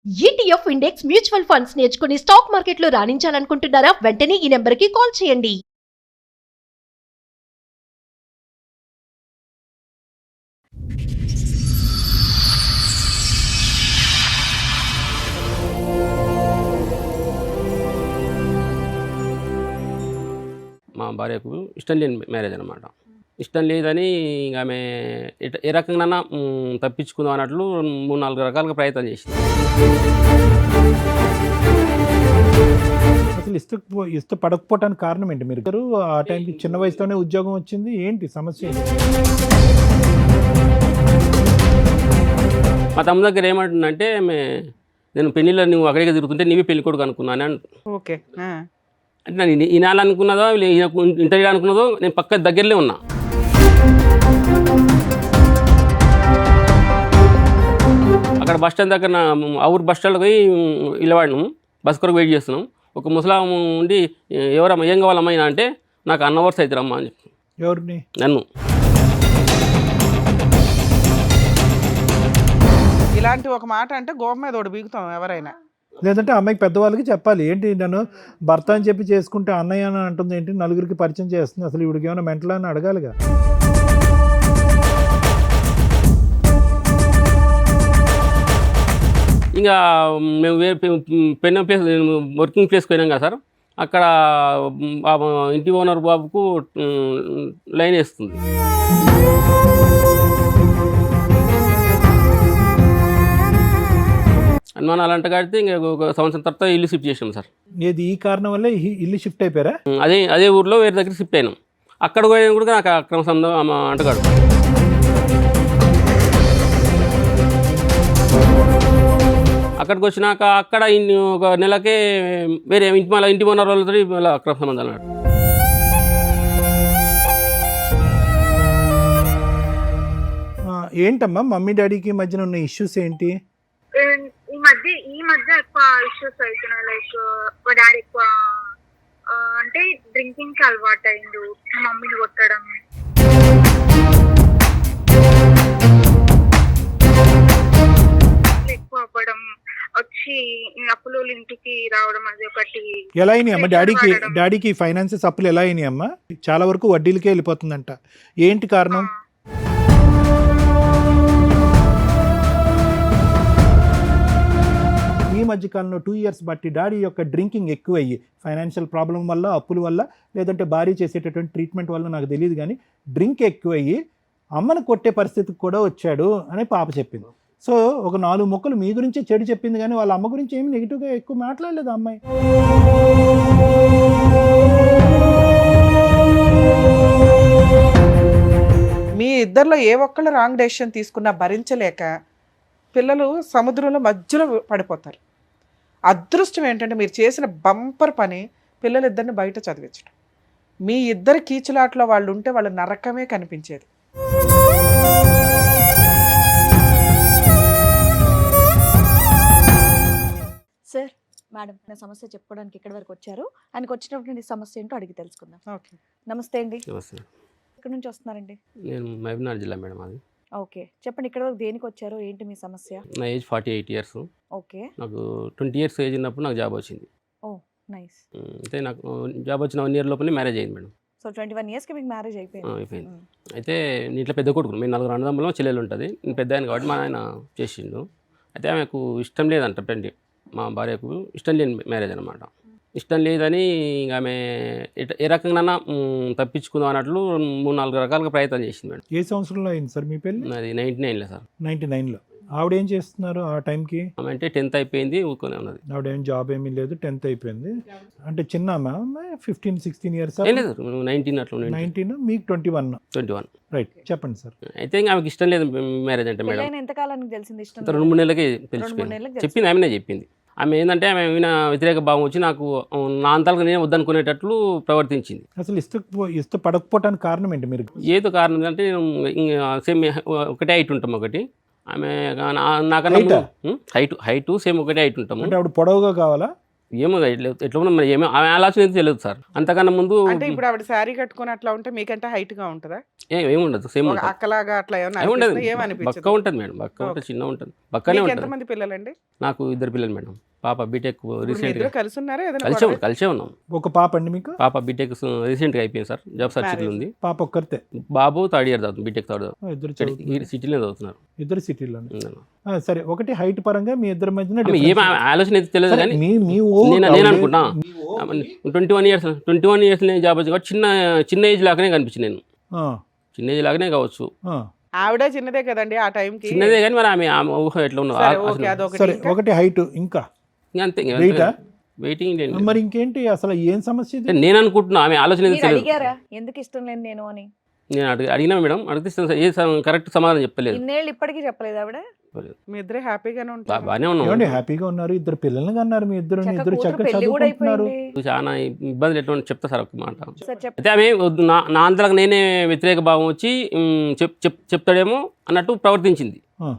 ETF index mutual funds నేర్చుకుని stock మార్కెట్లో రాణించాలనుకుంటున్నారా? వెంటనే ఈ నెంబర్కి కాల్ చేయండి. మా భార్యకు ఇష్టం లేని మ్యారేజ్ అనమాట. ఇష్టం లేదని ఇంక ఆమె ఏ రకంగా తప్పించుకుందాం అన్నట్లు 3-4 రకాలుగా ప్రయత్నం చేసింది. అసలు ఇష్టపడకపోవటానికి కారణం ఏంటి? మీరు ఆ టైంకి చిన్న వయసులోనే ఉద్యోగం వచ్చింది, ఏంటి సమస్య ఏంటి? మా తమ్ముడు దగ్గర ఏమంటుందంటే నేను పెళ్ళిలో నువ్వు అక్కడికి తిరుగుతుంటే నీవే పెళ్లి కొడుకు అనుకున్నాను అని. ఓకే. అంటే నేను ఈనాలనుకున్నదో ఇంటర్వ్యూ అనుకున్నదో నేను పక్క దగ్గరలో ఉన్నా. అక్కడ బస్ స్టాండ్ దగ్గర ఊరు బస్ స్టాండ్కి పోయి ఇల్లవాడినాం, బస్ కొరకు వెయిట్ చేస్తున్నాం. ఒక ముసలాం ఉండి ఎవరమ్మా ఏం కావాలమ్మా అంటే నాకు అన్నవర్స్ అవుతారమ్మా అని చెప్పి. ఎవరిని? నన్ను. ఇలాంటి ఒక మాట అంటే గోప మీద ఒకటి బీగుతాం ఎవరైనా. లేదంటే అమ్మాయికి పెద్దవాళ్ళకి చెప్పాలి, ఏంటి నన్ను భర్త అని చెప్పి చేసుకుంటే అన్నయ్య అని అంటుంది ఏంటి, నలుగురికి పరిచయం చేస్తుంది, అసలు ఇవిడికి ఏమైనా మెంటల్ అని అడగాలిగా. ఇంకా మేము పెన్న ప్లేస్ వర్కింగ్ ప్లేస్కి పోయినాం కదా సార్, అక్కడ ఇంటి ఓనర్ బాబుకు లైన్ వేస్తుంది. అనుమానాలు అంట కడితే ఇంకా ఒక సంవత్సరం తర్వాత ఇల్లు షిఫ్ట్ చేసాం సార్. ఏది ఈ కారణం వల్ల ఇల్లు షిఫ్ట్ అయిపోయారా? అదే ఊర్లో వేరే దగ్గర షిఫ్ట్ అయినాం. అక్కడ పోయినా కూడా నాకు అక్రమ సంబంధం అంటగాడు. అక్కడికి వచ్చినాక అక్కడ ఒక నెలకే వేరే ఇంటి ఓనర్ వాళ్ళతో అక్రమ సంబంధాలు అన్నాడు. ఏంటమ్మా మమ్మీ డాడీకి మధ్యన ఉన్న ఇష్యూస్ ఏంటి? ఈ మధ్య ఎక్కువ ఇష్యూస్ అవుతున్నాయి. లైక్ మా డాడీ ఎక్కువ అంటే డ్రింకింగ్ కి అలవాటు అయిండు, మమ్మీని కొట్టడం, ఎక్కువ అవ్వడం, వచ్చి అప్పులు ఇంటికి రావడం, అది ఒకటి. ఎలా అయినాయి అమ్మా డాడీకి ఫైనాన్సెస్ అప్పులు ఎలా అయినాయి అమ్మా? చాలా వరకు వడ్డీలకే వెళ్ళిపోతుందంట, ఏంటి కారణం? ఈ మధ్యకాలంలో 2 years బట్టి డాడీ యొక్క డ్రింకింగ్ ఎక్కువయ్యి ఫైనాన్షియల్ ప్రాబ్లం వల్ల, అప్పుల వల్ల, లేదంటే భార్య చేసేటటువంటి ట్రీట్మెంట్ వల్ల నాకు తెలియదు కానీ డ్రింక్ ఎక్కువయ్యి అమ్మను కొట్టే పరిస్థితికి కూడా వచ్చాడు అని పాప చెప్పింది. సో ఒక 4 ముక్కలు మీ గురించి చెడు చెప్పింది కానీ వాళ్ళ అమ్మ గురించి ఏమి నెగిటివ్గా ఎక్కువ మాట్లాడలేదు అమ్మాయి. మీ ఇద్దరిలో ఏ ఒక్కళ్ళు రాంగ్ డెసిషన్ తీసుకున్నా భరించలేక పిల్లలు సముద్రంలో మధ్యలో పడిపోతారు. అదృష్టం ఏంటంటే మీరు చేసిన బంపర్ పని పిల్లలిద్దరిని బయట చదివించడం. మీ ఇద్దరి కీచులాట్లో వాళ్ళు ఉంటే వాళ్ళ నరకమే కనిపించేది. సార్, మేడం నా సమస్య చెప్పుకోవడానికి ఇక్కడి వరకు వచ్చారు. ఆయనకు వచ్చినటువంటి సమస్య ఏంటో అడిగి తెలుసుకుందాం. ఓకే. నమస్తే అండి. నమస్తే. ఎక్కడి నుంచి వస్తున్నారండి? నేను మహబూబ్నగర్ జిల్లా మేడం. అది ఓకే, చెప్పండి ఇక్కడ వరకు దేనికి వచ్చారు, ఏంటి మీ సమస్య? నా ఏజ్ 48 years. ఓకే. నాకు 20 years ఏజ్ ఉన్నప్పుడు నాకు జాబ్ వచ్చింది. ఓ నైస్. అయితే నాకు జాబ్ వచ్చిన 1 year లోపలే మ్యారేజ్ అయింది మేడం. సో 21 yearsకి మీకు మ్యారేజ్ అయిపోయింది. అయిపోయింది. అయితే నేను ఇట్లా పెద్ద కొడుకు, మేము 4 అన్నదమ్ములం, చెల్లెలు ఉంటుంది. నేను పెద్ద ఆయన కాబట్టి మా ఆయన చేసిండు. అయితే ఆమెకు ఇష్టం లేదంట పెళ్లి. మా భార్యకు ఇష్టం లేని మ్యారేజ్ అనమాట. ఇష్టం లేదని ఇంక ఆమె ఏ రకంగా తప్పించుకుందాం అన్నట్లు 3-4 రకాలుగా ప్రయత్నం చేసింది మేడం. ఏ సంవత్సరంలో అయింది సార్ మీ పెళ్ళి? అది 99లో సార్. 99లో. ఆవిడ ఏం చేస్తున్నారు ఆ టైంకి? ఆమె అంటే 10th అయిపోయింది, ఊరుకొని ఉన్నది. ఆవిడ ఏం జాబ్ ఏమీ లేదు, 10th అయిపోయింది. అంటే చిన్న 15-16 years? లేదు 19 అట్లా. 19, మీకు 21. రైట్, చెప్పండి సార్. అయితే ఇంకా ఆమెకి ఇష్టం లేదు మ్యారేజ్ అంటే మేడం. పెళ్ళైన ఎంత కాలానికి తెలిసింది ఇష్టం? 2-3 నెలలకే తెలిసిపోయింది. చెప్పింది ఆమెనే చెప్పింది. ఆమె ఏంటంటే ఆమె వ్యతిరేక భావం వచ్చి నాకు నా అంతాలకు నేను వద్దనుకునేటట్లు ప్రవర్తించింది. అసలు ఇష్టపడకపోవటానికి కారణం ఏంటి? మీరు ఏదో కారణం అంటే సేమ్ ఒకటే హైట్ ఉంటాం, ఒకటి ఆమె నాకన్నా హైట్ సేమ్ ఒకటే హైట్ ఉంటాము. అంటే ఆవిడ పొడవుగా కావాలా? ఏమో ఎట్లా ఉన్నా మరి ఏమో ఆమె ఆలోచన అయితే తెలియదు సార్. అంతకన్నా ముందు అంటే ఇప్పుడు ఆవిడ శారీ కట్టుకొని అట్లా ఉంటే మీకంటే హైట్ గా ఉంటుందా? ఏముండదు, సేమ్ ఒక ఉంటుంది. అక్కలాగా అట్లా ఏమన్నా ఏమి ఉండదు, అనిపిస్తుందా? బక్క ఏమనిపించదు? ఉంటుంది మేడం, బక్క ఉంటుంది, ఓకే. చిన్న ఉంటుంది, బక్కనే మీకు ఉంటుంది. ఎంతమంది పిల్లలండి? నాకు 2 పిల్లలు మేడం. పాప బీటెక్ ఇప్పుడు మీ రీసెంట్గా ఇద్దరు కలిసి ఉన్నారా? ఏదైనా కలిసే ఉన్నాం. ఒక పాప అండి మీకు? పాప బీటెక్ రీసెంట్గా అయిపోయింది సార్, జాబ్ సర్చింగ్లో ఉంది. పాప ఒక్కరితే? బాబు 3rd ఇయర్ చదువుతుంది, బీటెక్ 3rd ఇద్దరు ఇక్కడ చదువుతున్నారు. సిటీలో చదువుతున్నారు. ఇద్దరు సిటీలోనే. సరే, ఒకటి హైట్ పరంగా మీ ఇద్దరి మధ్యన ఏం difference. ఆలోచన అయితే తెలియదు సరే, కానీ మీ ఊహ నేను కావాలి. అనుకున్నా మీ ఊహ. 21 ఇయర్స్ జాబ్ వచ్చి కాబట్టి చిన్న ఏజ్ లాగానే కనిపించింది. నేను ఆ, చిన్న ఏజ్ లాగానే కావచ్చు, ఆ. ఆవిడ చిన్నదే కదండి ఆ టైంకి. చిన్నదే కానీ మరి ఆమె ఊహ ఎట్లా ఉన్నదో సరే, ఓకే, అదొకటి. సరే, ఇంకా? ఒకటి హైట్, ఇంకా అంతే. Weight ఆ? వెయిటింగ్ మరి ఇంకేంటి అసలు ఏం సమస్య ఇది? నేను అనుకుంటున్నా ఆమె ఆలోచన అయితే మీరు తెలియదు. అడిగారా ఎందుకు ఇష్టం లేదు నేను అని? నేను అడిగినా మేడం, అడిగితే కరెక్ట్ సమాధానం చెప్పలేదు. ఇన్నేళ్ళు ఇప్పటికీ చెప్పలేదు ఆవిడ? మీ ఇద్దరే హ్యాపీగానే ఉంటారు. బాగానే ఉన్నాం. ఏమండి, హ్యాపీగా ఉన్నారు, ఇద్దరు పిల్లల్ని అన్నారు, మీ ఇద్దరు చక్కగా ఇద్దరు కూతురు చక్కగా పెళ్లి కూడా చదువుకుంటున్నారు. అయిపోయింది. చాలా ఇబ్బందులు ఎట్లా చెప్తా సార్ ఒక మాట. సార్ చెప్పండి. అయితే ఆమె నా అంతలకు నేనే వ్యతిరేక భావం వచ్చి చెప్తాడేమో అన్నట్టు ప్రవర్తించింది. ఆ,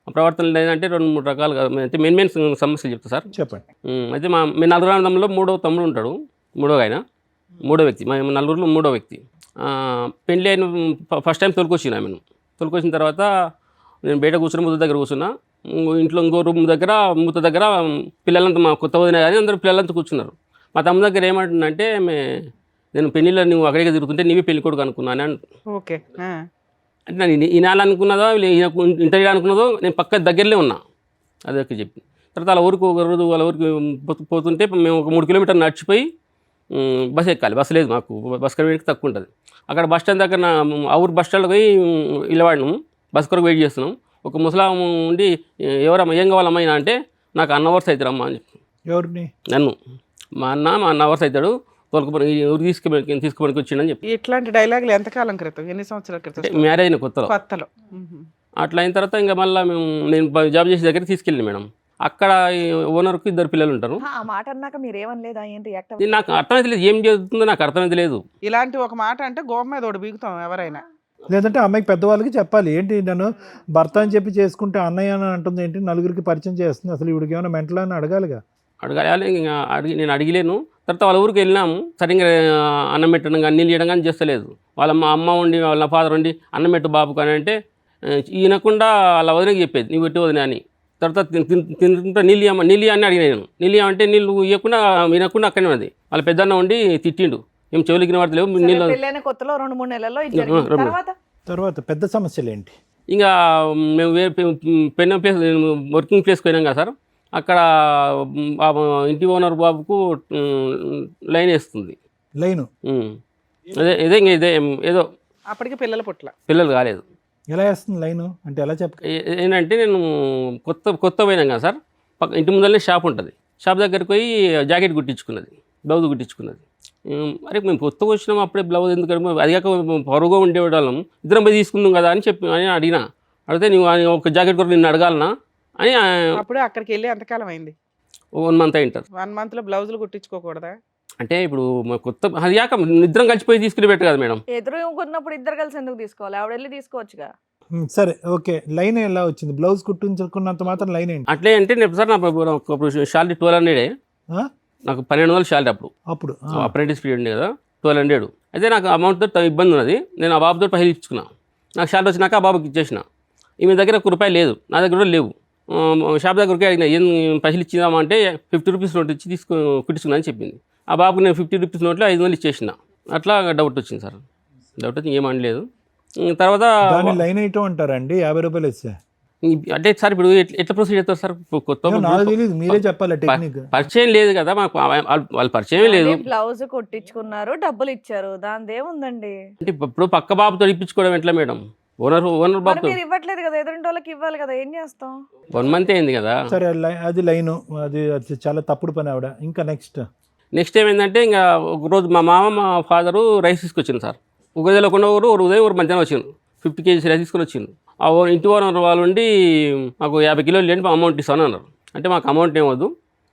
ఆ ప్రవర్తన ఏంటంటే 2-3 రకాలుగా అయితే మెయిన్ సమస్యలు చెప్తా సార్. చెప్పండి. అయితే మేము 4 అన్నదమ్ములో 3వ తమ్ముడు ఉంటాడు, 3వ ఆయన, 3వ వ్యక్తి, మా 4 3వ వ్యక్తి. పెళ్ళి అయిన ఫస్ట్ టైం తొలికొచ్చిన ఆమెను. తొలికొచ్చిన తర్వాత నేను బయట కూర్చున్న ముద్ద దగ్గర కూర్చున్నా, ఇంట్లో ఇంకో రూమ్ దగ్గర మూత దగ్గర పిల్లలంతా మా కొత్త వదిన కానీ అందరూ పిల్లలంతా కూర్చున్నారు. మా తమ్ముడు దగ్గర ఏమంటుందంటే, నేను పెళ్ళిలో నువ్వు అక్కడికి తిరుగుతుంటే నీవే పెళ్లి కొడుకు అనుకున్నాను అని. ఓకే. అంటే నేను ఈనాలనుకున్నదో ఇంటర్వ్యూ అనుకున్నదో నేను పక్క దగ్గరలో ఉన్నా, అదొక చెప్పి. తర్వాత వాళ్ళ ఊరికి ఒక రోజు వాళ్ళ ఊరికి పోతుంటే మేము ఒక 3 కిలోమీటర్లు నడిచిపోయి బస్ ఎక్కాలి. బస్సు లేదు మాకు, బస్ కడికి తక్కువ ఉంటుంది. అక్కడ బస్ స్టాండ్ దగ్గర ఆ ఊరు బస్ స్టాండ్కి పోయి ఇళ్ళవాడినాము, బస్ కొరకు వెయిట్ చేస్తున్నాం. ఒక ముసలాం ఉండి, ఎవరమ్మా ఏం కావాలమ్మా అంటే, నాకు అన్న అవర్స్ అవుతారమ్మా అని చెప్పి. ఎవరిని? నన్ను. మా అన్న అవర్స్ అవుతాడు, తోలుకుపోయి ఊరు తీసుకుపోయి వచ్చిండని చెప్పి. ఇట్లాంటి డైలాగులు ఎంతకాలం క్రితం, ఎన్ని సంవత్సరాల క్రితం? మ్యారేజ్ అయిన కొత్తలో. మ్మ్. అట్లా అయిన తర్వాత ఇంకా మళ్ళీ నేను జాబ్ చేసే దగ్గర తీసుకెళ్ళింది మేడం. అక్కడ ఓనర్కి 2 పిల్లలు ఉంటారు. ఆ మాట అన్నాక మీరు ఏమనలేదా? ఏం రియాక్ట్ ఇది నాకు అర్థమైతే లేదు, ఏం జరుగుతుందో నాకు అర్థమైతే లేదు. ఇలాంటి ఒక మాట అంటే గోప మీద ఒకటి బీగుతాం ఎవరైనా. లేదంటే అమ్మాయికి పెద్దవాళ్ళకి చెప్పాలి, ఏంటి నన్ను భర్త అని చెప్పి చేసుకుంటే అన్నయ్య అని అంటుంది ఏంటి, నలుగురికి పరిచయం చేస్తుంది, అసలు ఇవిడికి ఏమైనా మెంటల్ అని అడగాలిగా. అడగాలి, ఇంకా నేను అడిగలేను. తర్వాత వాళ్ళ ఊరికి వెళ్ళినాము, సరిగ్గా అన్నం పెట్టడం కానీ నీళ్ళు చేయడం కానీ చేస్తలేదు. వాళ్ళ మా అమ్మ ఉండి వాళ్ళ ఫాదర్ ఉండి అన్నం పెట్టు బాబు కానీ అంటే ఈయనకుండా వాళ్ళ వదినకి చెప్పేది, నువ్వు పెట్టు వదిన అని. తర్వాత తింటుంటే నీళ్ళు అని అడిగినాను. నీళ్ళు అంటే నీళ్ళు ఇవ్వకుండా వినకుండా అక్కడనే ఉన్నది. వాళ్ళ పెద్దన్న ఉండి తిట్టిండు, ఏం చెవులకి పడతలేవు నీళ్ళు. పెళ్ళైన కొత్తలో 2-3 నెలల్లో ఇది ఆ, జరిగింది. రెండు. తర్వాత పెద్ద సమస్యలు ఏంటి? ఇంకా మేము పెన్న ప్లేస్ వర్కింగ్ ప్లేస్కి పోయినాం కదా సార్, అక్కడ ఇంటి ఓనర్ బాబుకు లైన్ వేస్తుంది. లైను ఇదే ఏదో అప్పటికి పిల్లల పుట్ల. పిల్లలు కాలేదు. ఎలా వేస్తుంది లైను అంటే ఎలా చెప్ప? ఏంటంటే నేను కొత్త పోయినాం కదా సార్, ఇంటి ముందరనే షాప్ ఉంటుంది. షాప్ దగ్గరికి పోయి జాకెట్ కుట్టించుకున్నది, బ్లౌజ్ కుట్టించుకున్నది. అరే మేము కొత్తగా వచ్చినాం, అప్పుడే బ్లౌజ్ ఎందుకంటే అది కాక పొరుగుగా ఉండేవాళ్ళం, ఇద్దరం పోయి తీసుకుందాం కదా అని అడిగినా. అడిగితే నువ్వు ఒక జాకెట్ కొరకు నిన్ను అడగాలనా అని. అప్పుడు అక్కడికి వెళ్ళి ఎంతకాలం అయింది? 1 మంత్ అయింటారు. 1 మంత్లో బ్లౌజులు కుట్టించుకోకూడదా? అంటే ఇప్పుడు కొత్త అది కాక ఇద్దరం కలిసిపోయి తీసుకుని పెట్టు కదా మేడం. ఎదురు కొన్నప్పుడు ఇద్దరు కలిసి ఎందుకు తీసుకోవాలి? ఆవిడ వెళ్ళి తీసుకోవచ్చుగా. సరే, ఓకే. లైన్ ఎలా వచ్చింది? బ్లౌజ్ కుట్టించుకున్నంత మాత్రం లైన్ ఏంటి? అట్లే అంటే నేను సార్ నాకు శాలరీ 1200, ఆ? నాకు 1200 శాలరీ అప్పుడు అప్రెంటిస్ పీరియడ్ ఉంది కదా, 1200. అయితే నాకు అమౌంట్తో ఇబ్బంది ఉన్నది. నేను ఆ బాబుతో పైసలు ఇచ్చుకున్నా. నాకు శాలరీ వచ్చినాక ఆ బాబుకి ఇచ్చేసిన. ఈమె దగ్గర ₹1 లేదు, నా దగ్గర కూడా లేవు. షాప్ దగ్గరికి అడిగిన, ఏం పైసలు ఇచ్చిందామా అంటే 50 రూపీస్ నోట్ ఇచ్చి కుట్టించుకున్నా అని చెప్పింది. ఆ బాబుకి నేను 50 రూపీస్ నోట్లో 500 ఇచ్చేసిన. అట్లా డౌట్ వచ్చింది సార్. డౌట్ వచ్చి ఏమనలేదు. తర్వాత లైన్ ఐటమ్ అంటారండి, ₹50 ఇస్తే. అంటే సార్ ఇప్పుడు ఎట్లా ప్రొసీడ్ అవుతారు సార్? కొత్త నాకు తెలియదు, మీరే చెప్పాలి టెక్నిక్. పరిచయం లేదు కదా మాకు, వాళ్ళ పరిచయం లేదు. బ్లౌజ్ కుట్టించుకున్నారు, డబ్బులు ఇచ్చారు, దాని ఏముందండి? అంటే ఇప్పుడు పక్క బాబుతో ఇప్పించుకోవడం ఎట్లా మేడం? ఓనర్ బాబుతో మీరు ఇవ్వట్లేదు కదా, ఎదురింటి వాళ్ళకి ఇవ్వాలి కదా, ఏం చేస్తాం? 1 మంత్ అయింది కదా. సరే, అది లైను, అది చాలా తప్పుడు పని ఆవిడ. ఇంకా నెక్స్ట్ ఏమైందంటే, ఇంకా ఒకరోజు మా మామ మా ఫాదరు రైస్ తీసుకొచ్చింది సార్. ఒక తెలియకుండా ఒకరు ఉదయం ఒక మధ్యాహ్నం వచ్చింది, 50 కేజీస్ రైస్ తీసుకొని వచ్చింది. ఆ ఇంటి ఓనర్ వాళ్ళు ఉండి మాకు 50 కిలోలు లేని అమౌంట్ ఇస్తాను అన్నారు. అంటే మాకు అమౌంట్ ఏమొద్దు,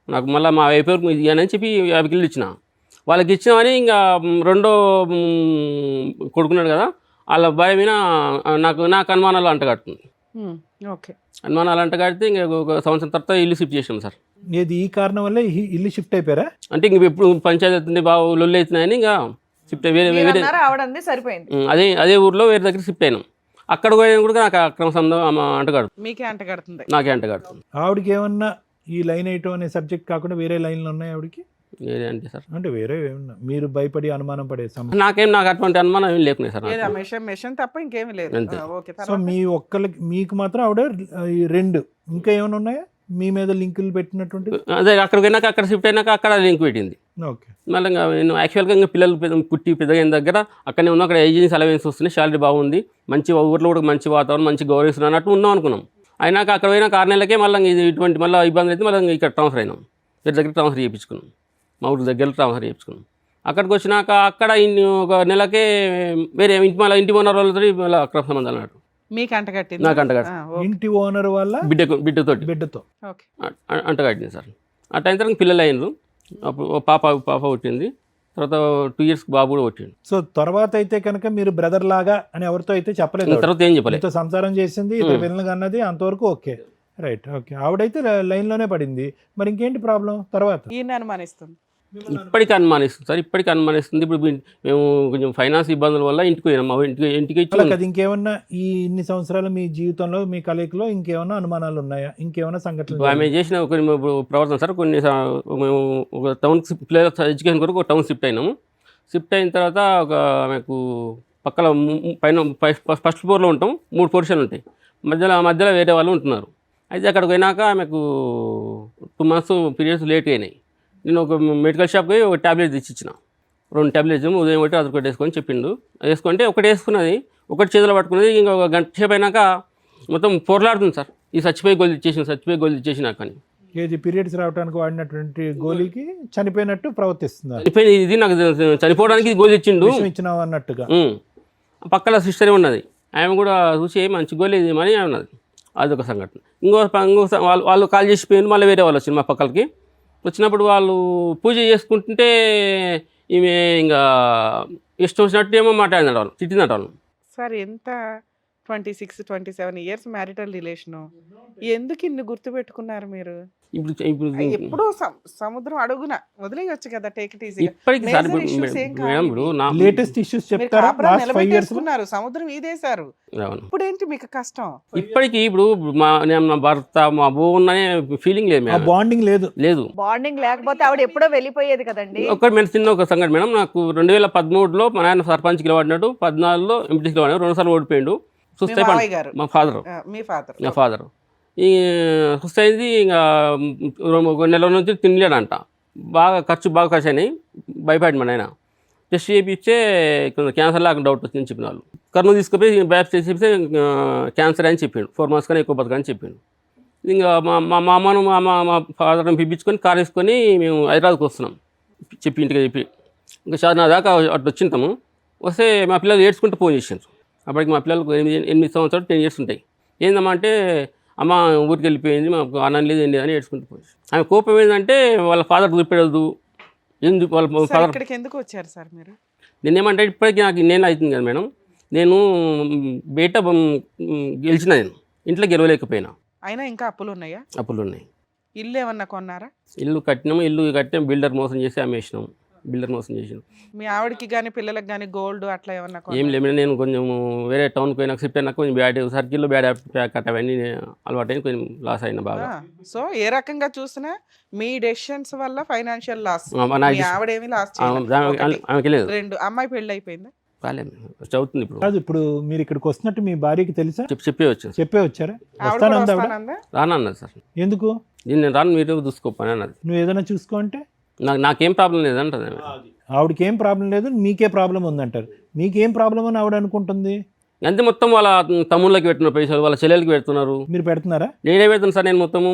నాకు మళ్ళీ మా వైపు ఇవ్వని చెప్పి 50 కిలోలు ఇచ్చిన. వాళ్ళకి ఇచ్చినామని ఇంకా రెండో కొడుకున్నాడు కదా, వాళ్ళ భార్య మీద నాకు అనుమానాలు అంటగడుతుంది. ఓకే. అనుమానాలు అంటగడితే ఇంకా ఒక సంవత్సరం తర్వాత ఇల్లు షిఫ్ట్ చేసినాం సార్. ఏది ఈ కారణం వల్ల ఇల్లు షిఫ్ట్ అయిపోయారా? అంటే ఇంక ఎప్పుడు పంచాయతీ అవుతుంది బాగా లొల్లు అవుతున్నాయని ఇంకా షిఫ్ట్ వేరే మీరు వేరే అన్నారు, ఆవిడంది సరిపోయింది. అదే ఊర్లో వేరే దగ్గర షిఫ్ట్ అయినాం. అక్కడ పోయినా కూడా నాకు అక్రమ సంబంధం అంటగాడు, మీకే అంటగడుతుంది. నాకే అంటగాడుతుంది. ఆవిడకి ఏమన్నా ఈ లైన్ వేయటం అనే సబ్జెక్ట్ కాకుండా వేరే లైన్లు ఉన్నాయి ఆవిడకి? వేరే అంటే సార్ అంటే వేరే ఏమన్నా మీరు భయపడి అనుమానం పడే సమస్య? నాకు అటువంటి అనుమానం ఏం లేకున్నాయి సార్. ఏదా మెషిన్ తప్ప ఇంకేమీ లేదు. అంతే. ఓకే, సో మీ ఒక్కరికి మీకు మాత్రం ఆవిడ ఈ 2 ఇంకా ఏమైనా ఉన్నాయా మీ మీద లింకులు పెట్టినటువంటి? అదే అక్కడికి వెళ్ళాక అక్కడ షిఫ్ట్ అయినాక అక్కడ లింక్ పెట్టింది. ఓకే. మళ్ళీ ఇంకా నేను యాక్చువల్గా ఇంకా పిల్లలు పుట్టి పెద్దగైన దగ్గర అక్కడనే ఉన్నాం. అక్కడ ఏజెన్సీ అలవెన్స్ వస్తున్నాయి, శాలరీ బాగుంది, మంచి ఊర్లో కూడా మంచి వాతావరణం, మంచి గౌరవిస్తున్నా అన్నట్టు ఉందాం అనుకున్నాం. అయినాక అక్కడ పోయినా 6 నెలలకే మళ్ళీ ఇటువంటి మళ్ళీ ఇబ్బంది అయితే మళ్ళీ ఇక్కడ ట్రాన్స్ఫర్ అయినాం. వేరే దగ్గర ట్రాన్స్ఫర్ చేయించుకున్నాం, మా ఊరి దగ్గర ట్రాన్స్ఫర్ చేయించుకున్నాం. అక్కడికి వచ్చినాక అక్కడ ఒక నెలకే వేరే ఇంటి ఓనర్ వాళ్ళతో మళ్ళీ అక్రమ సంబంధాలు అన్నట్టు మీకు అంటగట్టింది. నాకు అంటగట్టు. ఇంటి ఓనర్ వల్ల బిడ్డతో ఓకే. అంటగట్టింది సార్. ఆ టైం తర్వాత పిల్లలు అయినారు. అప్పుడు పాప పుట్టింది. తర్వాత 2 years బాబు కూడా పుట్టిండు. సో తర్వాత అయితే కనుక మీరు బ్రదర్ లాగా అని ఎవరితో అయితే చెప్పలేదు, తర్వాత ఏం చెప్పలేదు. మీతో సంసారం చేసింది, ఇద్దరు పిల్లలు అన్నది అంతవరకు ఓకే, రైట్, ఓకే. ఆవిడైతే లైన్లోనే పడింది. మరి ఇంకేంటి ప్రాబ్లం తర్వాత? ఈయన అనుమానిస్తుంది. ఇప్పటికీ అనుమానిస్తుంది సార్, ఇప్పటికీ అనుమానిస్తుంది. ఇప్పుడు మేము కొంచెం ఫైనాన్స్ ఇబ్బందుల వల్ల ఇంటికి పోయినాం. ఇంటికి ఇచ్చి అది ఇంకేమన్నా ఈ ఇన్ని సంవత్సరాలు మీ జీవితంలో మీ కలయికలో ఇంకేమన్నా అనుమానాలు ఉన్నాయా? ఇంకేమన్నా సంఘటనలు? ఆమె చేసిన కొన్ని ప్రవర్తన సార్, కొన్ని మేము ఒక టౌన్ పిల్లల ఎడ్యుకేషన్ కొరకు ఒక టౌన్ షిఫ్ట్ అయినాము. షిఫ్ట్ అయిన తర్వాత ఒక ఆమెకు పక్కన పైన ఫస్ట్ ఫ్లోర్లో ఉంటాం, 3 portions ఉంటాయి. మధ్యలో వేరే వాళ్ళు ఉంటున్నారు. అయితే అక్కడికి పోయినాక ఆమెకు 2 months పీరియడ్స్ లేట్ అయినాయి. నేను ఒక మెడికల్ షాప్కి ఒక ట్యాబ్లెట్ తెచ్చిచ్చిన. 2 tablets ఉదయం ఒకటి అది ఒకటి వేసుకొని చెప్పిండు. వేసుకుంటే ఒకటి వేసుకున్నది, ఒకటి చేతిలో పట్టుకున్నది. ఇంకా ఒక గంట సేపు అయినాక మొత్తం పొరలాడుతుంది సార్. ఈ చచ్చిపోయి గోళీ ఇచ్చేసి నాకు అని. ఏది పీరియడ్స్ రావడానికి వాడినటువంటి గోళీకి చనిపోయినట్టు ప్రవర్తిస్తున్నారు. చనిపోయింది, ఇది నాకు చనిపోవడానికి గోళీ ఇచ్చిండు ఇచ్చినావు అన్నట్టుగా. పక్కన సిస్టరే ఉన్నది, ఆమె కూడా చూసి మంచి గోళీ ఇదేమని ఉన్నది. అదొక సంఘటన. ఇంకో వాళ్ళు కాల్ చేసిపోయింది. మళ్ళీ వేరే వాళ్ళు వచ్చింది మా పక్కలకి. వచ్చినప్పుడు వాళ్ళు పూజ చేసుకుంటుంటే ఈమె ఇంకా ఇష్టం వచ్చినట్టు ఏమో మాట్లాడినట్టు వాళ్ళు, తిట్టినట్టు వాళ్ళు. సార్ ఎంత 26-27 years మ్యారిటల్ రిలేషను, ఎందుకు ఇన్ని గుర్తుపెట్టుకున్నారు మీరు? ఇప్పుడు ఎప్పుడు సముద్రం అడుగున వదిలేయచ్చు కదా, టేక్ ఇట్ ఈజీ. ఇప్పటికి సార్ మేడం ఇప్పుడు లేటెస్ట్ ఇష్యూస్ చెప్తారా? లాస్ట్ 5 years సముద్రం ఈదేశారు, ఇప్పుడు ఏంటి మీకు కష్టం? ఇప్పటికి ఇప్పుడు మా భర్త మా అనే ఫీలింగ్ లేదు మేడం. బాండింగ్ లేదు. బాండింగ్ లేకపోతే ఆవిడ ఎప్పుడో వెళ్ళిపోయేది కదండి. చిన్న ఒక సంఘటన మేడం. నాకు 2013లో మా నాయన సర్పంచ్కి నిలబడినాడు, 14లో ఎంపీటీసీకి నిలబడినాడు, 2 సార్లు ఓడిపోయాడు. చూస్తే మా ఫాదర్ ఈ చూస్తే అయింది. ఇంకా 1 నెల నుంచి తినలేడంట. ఖర్చు అయినాయి. భయపడి మా నాయన టెస్ట్ చేయించే క్యాన్సర్ లాగా డౌట్ వచ్చిందని చెప్పిన వాళ్ళు. కర్నూలు తీసుకుపోయి బ్యాప్ చేసి క్యాన్సర్ అని చెప్పిండు. 4 months కానీ ఎక్కువ బతకని చెప్పిండు. ఇంకా మా అమ్మను మా ఫాదర్ని పిలిపించుకొని కార్ వేసుకొని మేము హైదరాబాద్కి వస్తున్నాం. ఇంటికి చెప్పి ఇంకా చాలా నా దాకా అటు వచ్చింటాము. వస్తే మా పిల్లలు ఏడ్చుకుంటూ ఫోన్ చేసాను. అప్పటికి మా పిల్లలకు 8 సంవత్సరాలు 10 years ఉంటాయి. ఏందమ్మా అంటే, అమ్మ ఊరికి వెళ్ళిపోయింది, మాకు అన్నం లేదు ఏం లేదని ఏడ్చుకుంటూ పోయి. ఆమె కోపం ఏంటంటే వాళ్ళ ఫాదర్ చూపెడదు. ఎందుకు వాళ్ళ ఫాదర్ ఇక్కడికి ఎందుకు వచ్చారు సార్ మీరు? నేనేమంటే ఇప్పటికీ నాకు నేను అవుతుంది కదా మేడం. నేను బయట గెలిచిన, నేను ఇంట్లో గెలవలేకపోయినా. అయినా ఇంకా అప్పులు ఉన్నాయా? అప్పులు ఉన్నాయి. ఇల్లు ఏమన్నా కొన్నారా? ఇల్లు కట్టాం, బిల్డర్ మోసం చేసి అమ్మేసినాం. మీ ఆవిడకి కానీ పిల్లలకి కానీ గోల్డ్ అట్లా ఏమన్నా? ఏం లేదు, నేను కొంచెం వేరే టౌన్కి పోయినాక షిఫ్ట్ అయినా కొంచెం బ్యాడ్ సర్కిల్లో బ్యాడ్ కట్ అవన్నీ అలవాటు అయిన కొంచెం లాస్ అయినా బాగా. సో ఏ రకంగా చూసినా మీ డెసిషన్స్ వల్ల ఫైనాన్షియల్ లాస్. ఆవిడేమి లాస్ ఆమెకి లేదు. 2 అమ్మాయి పెళ్ళి అయిపోయిందా? చదువుతుంది ఇప్పుడు. ఇప్పుడు మీరు ఇక్కడికి వస్తున్నట్టు మీ భార్యకి తెలుసా? చెప్పే వచ్చారా? రానన్నది సార్. ఎందుకు? నేను రాను, మీరు చూసుకోపని అన్నది. నువ్వు ఏదైనా చూసుకో అంటే నాకేం ప్రాబ్లం లేదంటది. ఆవిడకి ఏం ప్రాబ్లం లేదు, మీకే ప్రాబ్లం ఉందంటారు. మీకేం ప్రాబ్లం అని ఆవిడ అనుకుంటుంది. అంతే, మొత్తం వాళ్ళ తమ్ముళ్ళకి పెట్టిన పైసలు వాళ్ళ చెల్లెలకి పెడుతున్నారు. మీరు పెడుతున్నారా? నేనే పెడుతున్నాను సార్. నేను మొత్తము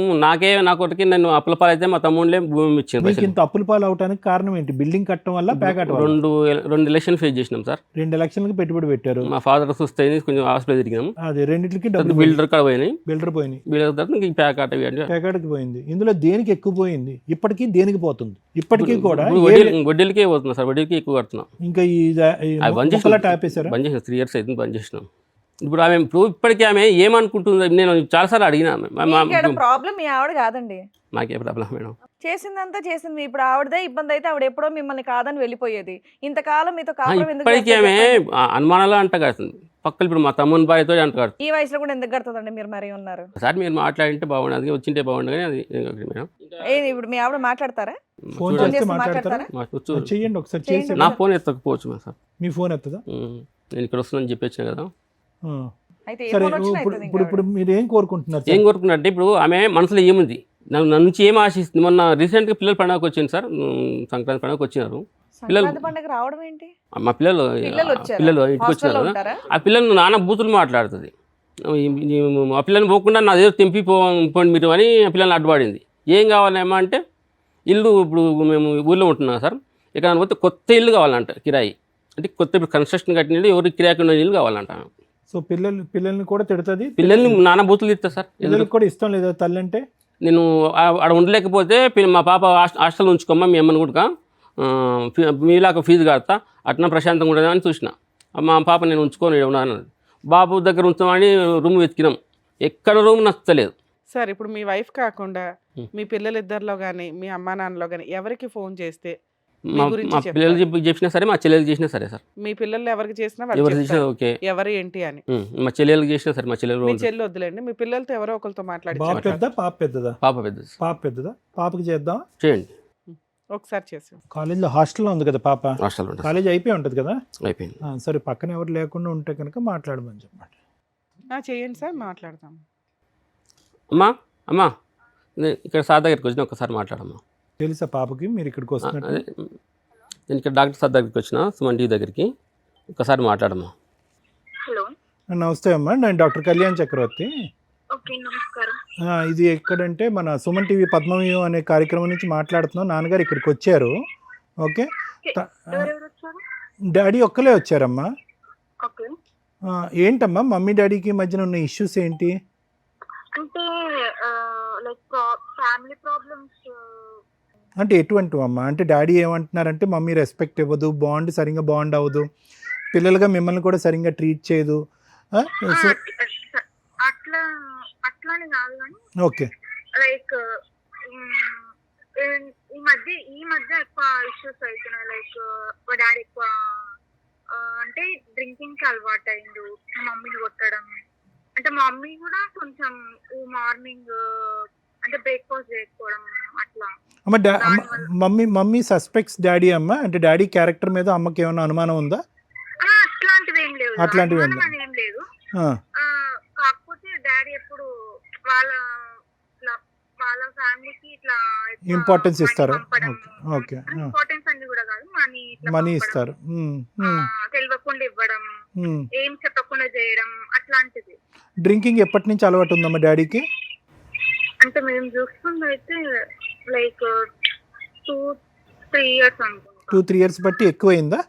నాకొకటికి నేను అప్పుల పాలు అయితే మా తమ్ముళ్ళే భూమి ఇచ్చింది. ఇంత అప్పుల పాలు అవడానికి కారణం ఏంటి? బిల్డింగ్ కట్టడం వల్ల? ప్యాకెట్ 2 ఎలక్షన్ ఫేస్ చేసినాం సార్. 2 ఎలక్షన్లకు పెట్టుబడి పెట్టారు. మా ఫాదర్ చూస్తే కొంచెం హాస్పిటల్ తిరిగినాం. అదే రెండింటికి డబ్బులు బిల్డర్ కాడ పోయినాయి. బిల్డర్ తర్వాత ప్యాకెట్కి పోయింది. ఇందులో దేనికి ఎక్కువ పోయింది? ఇప్పటికీ దేనికి పోతుంది? ఇప్పటికీ కూడా వడ్డీలకే పోతున్నా సార్. వడ్డీలకి ఎక్కువ కడుతున్నాం. ఇంకా బంద్ చేసిన 3 years అయితే బంద్ చేసినాం. ఇప్పుడు ఆమె ఇప్పటికీ ఆమె ఏమనుకుంటుందో నేను చాలాసార్లు అడిగినా ఆమె. ప్రాబ్లం మీ ఆవిడ కాదండి, మాకే ప్రాబ్లం మేడం. చేసిందంతా చేసింది. ఇప్పుడు ఆవిడదే ఇబ్బంది అయితే ఆవిడ ఎప్పుడో మిమ్మల్ని కాదని వెళ్ళిపోయేది. ఇంతకాలం మీతో కాపురం ఎందుకు ఇప్పటికీ చేస్తుంది ఆమె చెప్పండి? అనుమానాలు అంట కడుతుంది. పక్కన ఇప్పుడు మా తమ్ముని భార్యతో అంట కడుతుంది. ఈ వయసులో కూడా ఎందుకు కడుతుందండి? మీరు మరీ ఉన్నారు. ఒకసారి మీరు మాట్లాడింటే బాగుండదు, వచ్చింటే బాగుండు కానీ అది మేడం. ఏది ఇప్పుడు మీ ఆవిడ మాట్లాడతారా? ఫోన్ చూడండి. చేస్తే చేసి మాట్లాడతారా? మాట్లాడతారా? చెయ్యండి ఒకసారి చేయండి. చేసి నా ఫోన్ ఎత్తకపోవచ్చు మేడం సార్. మీ ఫోన్ ఎత్తదా? నేను ఇక్కడ వస్తుందని చెప్పొచ్చిన కదా. ఆ. అయితే ఏ సరే ఫోన్ వచ్చినా ఇప్పుడు అవుతుంది ఇప్పుడు ఇంకా ఇప్పుడు మీరు ఏం కోరుకుంటున్నారు ఏం సార్? కోరుకున్నట్టే ఇప్పుడు ఆమె మనసులో ఏముంది, నన్ను నుంచి ఏం ఆశిస్తుంది. మొన్న రీసెంట్గా పిల్లల పండుగకి వచ్చింది సార్, సంక్రాంతి పండుగకి వచ్చినారు సంక్రాంతి పండుగ రావడం ఏంటి? మా పిల్లలు వచ్చారా? పిల్లలు ఇంటికి హాస్టల్లో వచ్చినారు కదా. ఉంటారా? ఆ పిల్లలు నాన్న బూతులు మాట్లాడుతుంది. ఆ పిల్లల్ని పోకుండా నా దగ్గర తెంపి పోండి మీరు అని ఆ పిల్లల్ని అడ్డుపడింది. ఏం కావాలేమో అంటే ఇల్లు, ఇప్పుడు మేము ఊళ్ళో ఉంటున్నాం సార్, ఇక్కడ పోతే కొత్త ఇల్లు కావాలంట కిరాయి. అంటే కొత్త ఇప్పుడు కన్స్ట్రక్షన్ కట్టిన ఇల్లు, ఎవరికి కిరాయికి ఉన్న ఇల్లు కావాలంట. సో పిల్లల్ని కూడా తిడుతుంది, పిల్లల్ని నాన్న బూతులు తిడతా సార్. పిల్లలకి కూడా ఇష్టం లేదా తల్లి అంటే? నేను ఆడ ఉండలేకపోతే మా పాప హాస్టల్ ఉంచుకోమ్మా మీ అమ్మని కూడా, మీలాగా ఫీజు కడతా, అట్లా ప్రశాంతంగా ఉండదు అని చూసిన. మా పాప నేను ఉంచుకొని ఉన్నాను. బాబు దగ్గర ఉంచామని రూమ్ వెతికినాం, ఎక్కడ రూమ్ నచ్చలేదు. సార్ ఇప్పుడు మీ వైఫ్ కాకుండా మీ పిల్లలిద్దరిలో కానీ మీ అమ్మా నాన్నలో కానీ ఎవరికి ఫోన్ చేస్తే మీ గురించి మా చెప్తారు? పిల్లలు చేసినా సరే, మా చెల్లెలు చేసినా సరే సార్. మీ పిల్లలు ఎవరికి చేసినా వాళ్ళు ఎవరు చేసినా చెప్తారు. ఓకే. ఎవరు ఏంటి అని. మా చెల్లెలు చేసినా సరే, మా చెల్లెలు మీ చెల్లి వద్దులేండి, మీ పిల్లలతో ఎవరో ఒకరితో మాట్లాడి బాబు పెద్ద పాప పెద్దదా? పాప పెద్దది. పాప పెద్దదా? పాపకి చేద్దాం. చేయండి. ఒకసారి చేసి కాలేజ్లో హాస్టల్లో ఉంది కదా పాప, హాస్టల్ ఉంటుంది. కాలేజ్ అయిపోయి ఉంటుంది కదా. అయిపోయింది. సరే పక్కన ఎవరు లేకుండా ఉంటే కనుక మాట్లాడమని చెప్పండి. చేయండి సార్, మాట్లాడదాం. అమ్మా అమ్మా నేను ఇక్కడ సార్ దగ్గరికి వచ్చిన, ఒకసారి మాట్లాడమ్మా. తెలుసా పాపకి మీరు ఇక్కడికి వస్తున్నట్టు? అదే నేను ఇక్కడ డాక్టర్ సార్ దగ్గరికి వచ్చిన, సుమన్ టీవీ దగ్గరికి, ఒకసారి మాట్లాడమ్మా. హలో, నమస్తే అమ్మా, నేను డాక్టర్ కళ్యాణ్ చక్రవర్తి. ఓకే నమస్కారం. ఇది ఎక్కడంటే మన సుమన్ టీవీ పద్మవ్యూహం అనే కార్యక్రమం నుంచి మాట్లాడుతున్నాం. నాన్నగారు ఇక్కడికి వచ్చారు. ఓకే, ఎవరెవరు వచ్చారు? డాడీ ఒక్కలే వచ్చారమ్మా. ఓకే, ఏంటమ్మా మమ్మీ డాడీకి మధ్యన ఉన్న ఇష్యూస్ ఏంటి? అంటే లైక్ ఫ్యామిలీ ప్రాబ్లమ్స్. అంటే ఎటువంటి అమ్మా? అంటే డాడీ ఏమంటున్నారంటే మమ్మీ రెస్పెక్ట్ ఇవ్వదు, సరిగ్గా బాండ్ అవ్వదు, పిల్లలుగా మిమ్మల్ని కూడా సరిగ్గా ట్రీట్ చేయదు. సో అట్లా అట్లానే కాదు కానీ ఓకే, లైక్ ఈ మధ్య ఎక్కువ ఇష్యూస్ అవుతున్నాయి. లైక్ మా డాడీ ఎక్కువ అంటే డ్రింకింగ్ కి అలవాటు అయిండు, మా మమ్మీని కొట్టడం. అంటే మా మమ్మీ కూడా కొంచెం మార్నింగ్ అంటే బ్రేక్ఫాస్ట్ చేయకపోవడం అట్లా. మమ్మీ సస్పెక్ట్స్ డాడీ అమ్మ. అంటే డాడీ క్యారెక్టర్ మీద అమ్మకి ఏమైనా అనుమానం ఉందా? అట్లాంటివి ఏం లేదు, అట్లాంటివి ఏం ఏం లేదు. కాకపోతే డాడీ ఎప్పుడు వాళ్ళ ఫ్యామిలీకి ఇట్లా ఇంపార్టెన్స్ ఇస్తారు. ఓకే, ఇంపార్టెన్స్ అన్ని కూడా కాదు, మనీ ఇస్తారు, తెలియకుండా ఇవ్వడం, ఏం చెప్పకుండా చేయడం అట్లాంటిది. డ్రింకింగ్ ఎప్పటి నుంచి అలవాటు ఉందమ్మా డాడీకి? అంటే మేము చూస్తుంది అయితే లైక్ 2-3 years అనుకుంటా. 2-3 years బట్టి ఎక్కువైందా?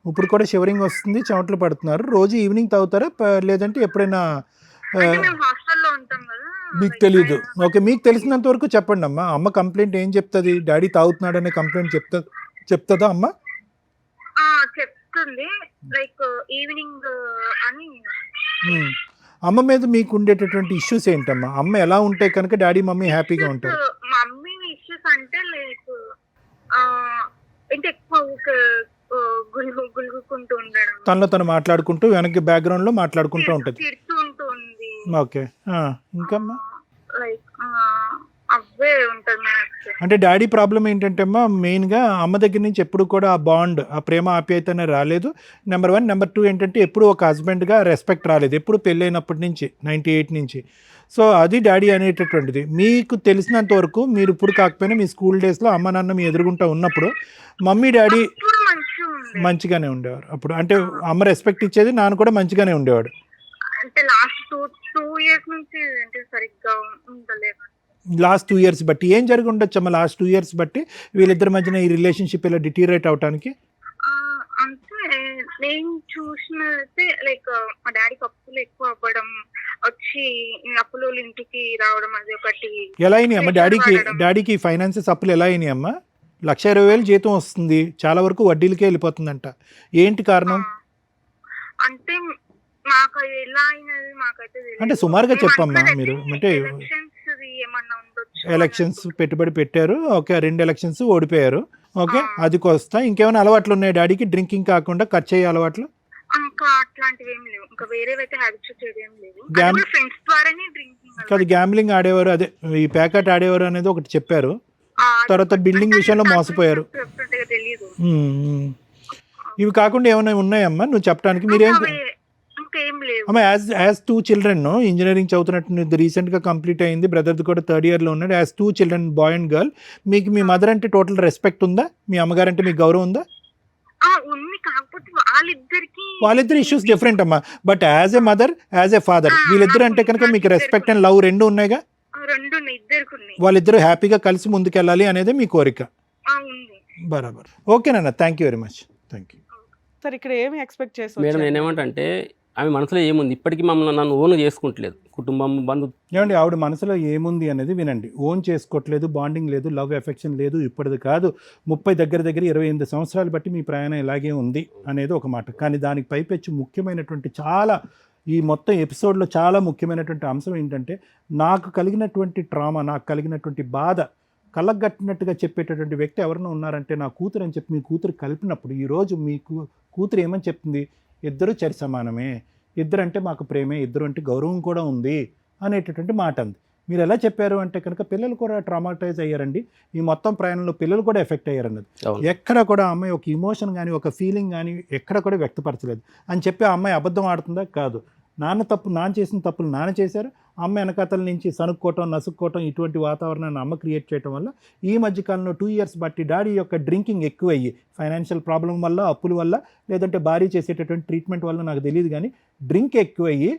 ఇప్పుడు కూడా షివరింగ్ వస్తుంది, చెమటలు పడుతున్నారు. రోజు ఈవినింగ్ తాగుతారా లేదంటే ఎప్పుడైనా? మేము హాస్టల్లో ఉంటాం కదా, మీకు తెలీదు. ఓకే, మీకు తెలిసినంత వరకు చెప్పండి అమ్మా. అమ్మ కంప్లైంట్ ఏం చెప్తుంది? డాడీ తాగుతున్నాడు అనే కంప్లైంట్ చెప్తుందా అమ్మ? చెప్తుంది, లైక్ ఈవినింగ్ అని. అమ్మ మీద మీకు ఉండేటటువంటి ఇష్యూస్ ఏంటమ్మా? అమ్మ ఎలా ఉంటే కనుక డాడీ మమ్మీ హ్యాపీగా ఉంటారు? మమ్మీ ఇష్యూస్ అంటే లైక్ అంటే ఎక్కువ గులుగుకుంటూ ఉండడం, తనలో తను మాట్లాడుకుంటూ వెనక్కి బ్యాక్గ్రౌండ్ లో మాట్లాడుకుంటూ ఉంటుంది. తిడుతూ ఉంటుంది. ఓకే, ఇంకమ్మా? లైక్ అవే ఉంటుంది. అంటే డాడీ ప్రాబ్లం ఏంటంటే అమ్మా మెయిన్గా అమ్మ దగ్గర నుంచి ఎప్పుడు కూడా ఆ బాండ్, ఆ ప్రేమ ఆప్యాయత అనేది రాలేదు. నెంబర్ 1. నెంబర్ 2 ఏంటంటే ఎప్పుడు ఒక హస్బెండ్గా రెస్పెక్ట్ రాలేదు, ఎప్పుడు పెళ్ళైనప్పటి నుంచి 98 నుంచి. సో అది డాడీ అనేటటువంటిది. మీకు తెలిసినంత వరకు మీరు ఇప్పుడు కాకపోయినా మీ స్కూల్ డేస్లో అమ్మ నాన్న మీ ఎదురుగుంటా ఉన్నప్పుడు మమ్మీ డాడీ మంచిగానే ఉండేవారు అప్పుడు. అంటే అమ్మ రెస్పెక్ట్ ఇచ్చేది, నాన్న కూడా మంచిగానే ఉండేవాడు. అంటే లాస్ట్ 2 years నుంచి అంటే సరిగ్గా ఉండలేదు. లాస్ట్ 2 years బట్టి ఏం జరిగి ఉండొచ్చు అమ్మ? లాస్ట్ 2 years బట్టి వీళ్ళిద్దరి మధ్యన ఈ రిలేషన్షిప్ ఇలా డిటీరేట్ అవడానికి? అంటే నేను చూసినైతే లైక్ మా డాడీకి అప్పులు ఎక్కువ అవ్వడం, వచ్చి అప్పులు ఇంటికి రావడం, అది ఒకటి. ఎలా అయినాయి అమ్మ డాడీకి ఫైనాన్సెస్ అప్పులు ఎలా అయినాయి అమ్మ? 1,20,000 జీతం వస్తుంది, చాలా వరకు వడ్డీలకే వెళ్ళిపోతుందంట. ఏంటి కారణం? అంటే మాకు అది ఎలా అయినది మాకైతే తెలియదు. అంటే సుమారుగా మేము చెప్పమ్మా అనుకున్నది మీరు, అంటే ఎలక్షన్స్ ఏమన్నా ఉండొచ్చు ఎలక్షన్స్ అని పెట్టుబడి పెట్టారు, ఓకే 2 ఎలక్షన్స్ ఓడిపోయారు, ఓకే ఆ. అది కొస్తా. ఇంకేమైనా అలవాట్లు ఉన్నాయి డాడీకి డ్రింకింగ్ కాకుండా ఖర్చు అయ్యే అలవాట్లు? ఇంకా అట్లాంటివి ఏం లేవు. ఇంకా వేరేవైతే హ్యాబిట్స్ ఏం లేవు. Gam- ఫ్రెండ్స్ ద్వారానే డ్రింకింగ్ కాదు గ్యాంబ్లింగ్ ఆడేవారు, అదే ఈ ప్యాకెట్ ఆడేవారు అనేది ఒకటి చెప్పారు. తర్వాత బిల్డింగ్ విషయంలో మోసపోయారు. తెలియదు. ఇవి కాకుండా ఏమైనా ఉన్నాయమ్మా నువ్వు చెప్పడానికి? మీరేం ఇంకేం లేవు. అమ్మ యాజ్ 2 చిల్డ్రన్ ఇంజనీరింగ్ చదువుతున్నట్టు రీసెంట్గా కంప్లీట్ అయింది, బ్రదర్ది కూడా 3rd ఇయర్లో ఉన్నాడు. As 2 children boy and girl, మీకు మీ మదర్ అంటే టోటల్ రెస్పెక్ట్ ఉందా? మీ అమ్మగారు అంటే మీకు గౌరవం ఉందా? ఉంది, కాకపోతే వాళ్ళిద్దరు ఇష్యూస్ డిఫరెంట్ అమ్మా. But as a mother, as a father, వీళ్ళిద్దరు అంటే కనుక మీకు రెస్పెక్ట్ అండ్ లవ్ రెండు ఉన్నాయిగా. రెండు ఇద్దరికి ఉన్నాయి. వాళ్ళిద్దరూ హ్యాపీగా కలిసి ముందుకెళ్ళాలి అనేది మీ కోరిక. ఉంది. బరాబర్. ఓకేనన్నా, thank you very much. Thank you. Sir ఇక్కడ ఏమి ఎక్స్పెక్ట్ చేసి మేడం వచ్చారు? నేనేమంటే ఆమె మనసులో ఏముంది, ఇప్పటికీ మమ్మల్ని నన్ను ఓన్ చేసుకుంటలేదు. కుటుంబం బంధు ఏమండి ఆవిడ మనసులో ఏముంది అనేది వినండి. ఓన్ చేసుకోవట్లేదు, బాండింగ్ లేదు, లవ్ ఎఫెక్షన్ లేదు. ఇప్పటిది కాదు, 30 దగ్గర 28 సంవత్సరాలు బట్టి మీ ప్రయాణం ఇలాగే ఉంది అనేది ఒక మాట. కానీ దానికి పైపెచ్చి ముఖ్యమైనటువంటి చాలా ఈ మొత్తం ఎపిసోడ్లో చాలా ముఖ్యమైనటువంటి అంశం ఏంటంటే, నాకు కలిగినటువంటి ట్రామా, నాకు కలిగినటువంటి బాధ కళ్ళగట్టినట్టుగా చెప్పేటటువంటి వ్యక్తి ఎవరైనా ఉన్నారంటే నా కూతురు అని చెప్పి మీ కూతురు కలిపినప్పుడు ఈరోజు మీకు కూతురు ఏమని చెప్తుంది? ఇద్దరు చరి సమానమే, ఇద్దరు అంటే మాకు ప్రేమే, ఇద్దరు అంటే గౌరవం కూడా ఉంది అనేటటువంటి మాట అంది. మీరు ఎలా చెప్పారు అంటే కనుక పిల్లలు కూడా ట్రామాటైజ్ అయ్యారండి, ఈ మొత్తం ప్రయాణంలో పిల్లలు కూడా ఎఫెక్ట్ అయ్యారన్నది. ఎక్కడ కూడా అమ్మాయి ఒక ఇమోషన్ కానీ ఒక ఫీలింగ్ కానీ ఎక్కడ కూడా వ్యక్తపరచలేదు అని చెప్పి ఆ అమ్మాయి అబద్ధం ఆడుతుందా? కాదు. నాన్న చేసిన తప్పులు నాన్న చేశారు, అమ్మ వెనకాతల నుంచి సనుక్కోవటం నసుక్కోవటం ఇటువంటి వాతావరణాన్ని అమ్మ క్రియేట్ చేయడం వల్ల ఈ మధ్యకాలంలో 2 ఇయర్స్ బట్టి డాడీ యొక్క డ్రింకింగ్ ఎక్కువయ్యి ఫైనాన్షియల్ ప్రాబ్లం వల్ల, అప్పుల వల్ల, లేదంటే భార్య చేసేటటువంటి ట్రీట్మెంట్ వల్ల నాకు తెలియదు కానీ డ్రింక్ ఎక్కువయ్యి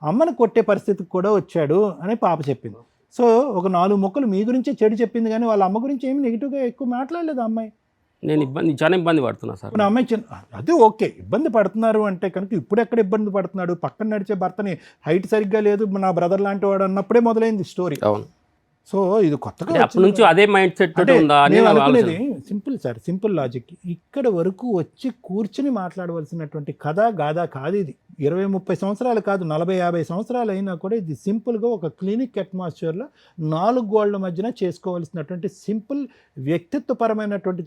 అమ్మను కొట్టే పరిస్థితికి కూడా వచ్చాడు అని పాప చెప్పింది. సో ఒక 4 ముక్కలు మీ గురించే చెడు చెప్పింది కానీ వాళ్ళ అమ్మ గురించి ఏమి నెగిటివ్గా ఎక్కువ మాట్లాడలేదు అమ్మాయి. నేను చాలా ఇబ్బంది పడుతున్నా సార్. ఇప్పుడు అమ్మాయి అదే ఓకే ఇబ్బంది పడుతున్నారు అంటే కనుక ఇప్పుడు ఎక్కడ ఇబ్బంది పడుతున్నాడు? పక్కన నడిచే భర్తని హైట్ సరిగ్గా లేదు, నా బ్రదర్ లాంటి వాడు అన్నప్పుడే మొదలైంది స్టోరీ. అవును. సో ఇది కొత్తగా అప్పటి నుంచి అదే మైండ్ సెట్ ఉందా అని అనుకునేది. Simple sir, simple logic. ఇక్కడ వరకు వచ్చి కూర్చుని మాట్లాడవలసినటువంటి కథ గాథ కాదు ఇది. 20-30 సంవత్సరాలు కాదు, 40-50 సంవత్సరాలు అయినా కూడా ఇది సింపుల్గా ఒక క్లినిక్ అట్మాస్ఫియర్లో 4 గోళ్ల మధ్యన చేసుకోవాల్సినటువంటి సింపుల్ వ్యక్తిత్వపరమైనటువంటి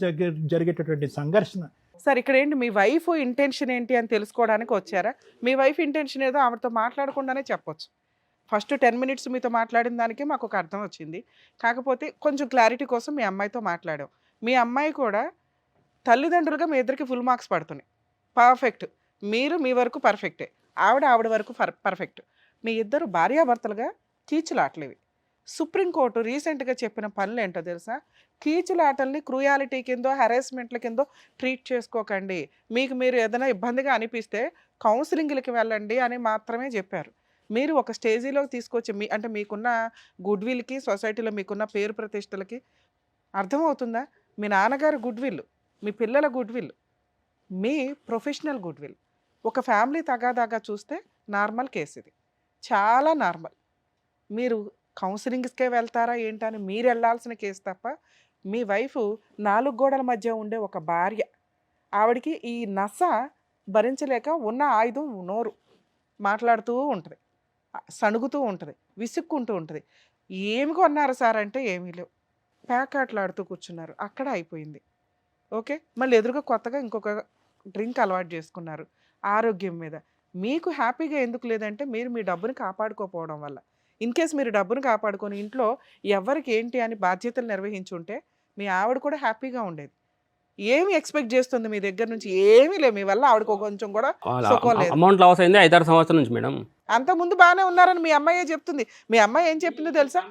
జరిగేటటువంటి సంఘర్షణ. సార్ ఇక్కడ ఏంటి మీ వైఫ్ ఇంటెన్షన్ ఏంటి అని తెలుసుకోవడానికి వచ్చారా? మీ వైఫ్ ఇంటెన్షన్ ఏదో ఆవిడతో మాట్లాడకుండానే చెప్పొచ్చు. ఫస్ట్ 10 మినిట్స్ మీతో మాట్లాడిన దానికే మాకు ఒక అర్థం వచ్చింది. కాకపోతే కొంచెం క్లారిటీ కోసం మీ అమ్మాయితో మాట్లాడాం. మీ అమ్మాయి కూడా తల్లిదండ్రులుగా మీ ఇద్దరికి ఫుల్ మార్క్స్ పడుతున్నాయి. పర్ఫెక్ట్. మీరు మీ వరకు పర్ఫెక్టే, ఆవిడ వరకు పర్ఫెక్ట్. మీ ఇద్దరు భార్యాభర్తలుగా కీచులాటలేవి. సుప్రీంకోర్టు రీసెంట్గా చెప్పిన పనులు ఏంటో తెలుసా? కీచులాటల్ని క్రూయాలిటీ కిందో హెరాస్మెంట్ల కిందో ట్రీట్ చేసుకోకండి. మీకు మీరు ఏదైనా ఇబ్బందిగా అనిపిస్తే కౌన్సిలింగ్లకి వెళ్ళండి అని మాత్రమే చెప్పారు. మీరు ఒక స్టేజీలోకి తీసుకొచ్చి అంటే మీకున్న గుడ్ విల్కి, సొసైటీలో మీకున్న పేరు ప్రతిష్టలకి అర్థమవుతుందా? మీ నాన్నగారు గుడ్ విల్, మీ పిల్లల good will, me professional good will, ఒక ఫ్యామిలీ తగాదాగా చూస్తే నార్మల్ కేసు ఇది, చాలా నార్మల్. మీరు కౌన్సిలింగ్స్కే వెళ్తారా ఏంటని మీరు వెళ్ళాల్సిన కేసు తప్ప మీ వైఫ్ 4 గోడల మధ్య ఉండే ఒక భార్య. ఆవిడికి ఈ నస భరించలేక ఉన్న ఆయుధం నోరు మాట్లాడుతూ ఉంటుంది, సణుగుతూ ఉంటుంది, విసుక్కుంటూ ఉంటుంది. ఏమి కొన్నారు సార్ అంటే ఏమీ లేవు, ప్యాకాట్లాడుతూ కూర్చున్నారు, అక్కడ అయిపోయింది. ఓకే, మళ్ళీ ఎదురుగా కొత్తగా ఇంకొక డ్రింక్ అలవాటు చేసుకున్నారు ఆరోగ్యం మీద. మీకు హ్యాపీగా ఎందుకు లేదంటే మీరు మీ డబ్బుని కాపాడుకోకపోవడం వల్ల. ఇన్ కేస్ మీరు డబ్బును కాపాడుకొని ఇంట్లో ఎవరికి ఏంటి అని బాధ్యతలు నిర్వహించుంటే మీ ఆవిడ కూడా హ్యాపీగా ఉండేది. ఏమి ఎక్స్పెక్ట్ చేస్తుంది మీ దగ్గర నుంచి? ఏమీ లేదు, మీ వల్ల ఆవిడకు కొంచెం కూడా సుఖం లేదు. అమౌంట్ లాస్ అయింది 5-6 సంవత్సరాల నుంచి మేడం. అంతకుముందు బాగానే ఉన్నారని మీ అమ్మాయే చెప్తుంది. మీ అమ్మాయి ఏం చెప్పిందో తెలుసా?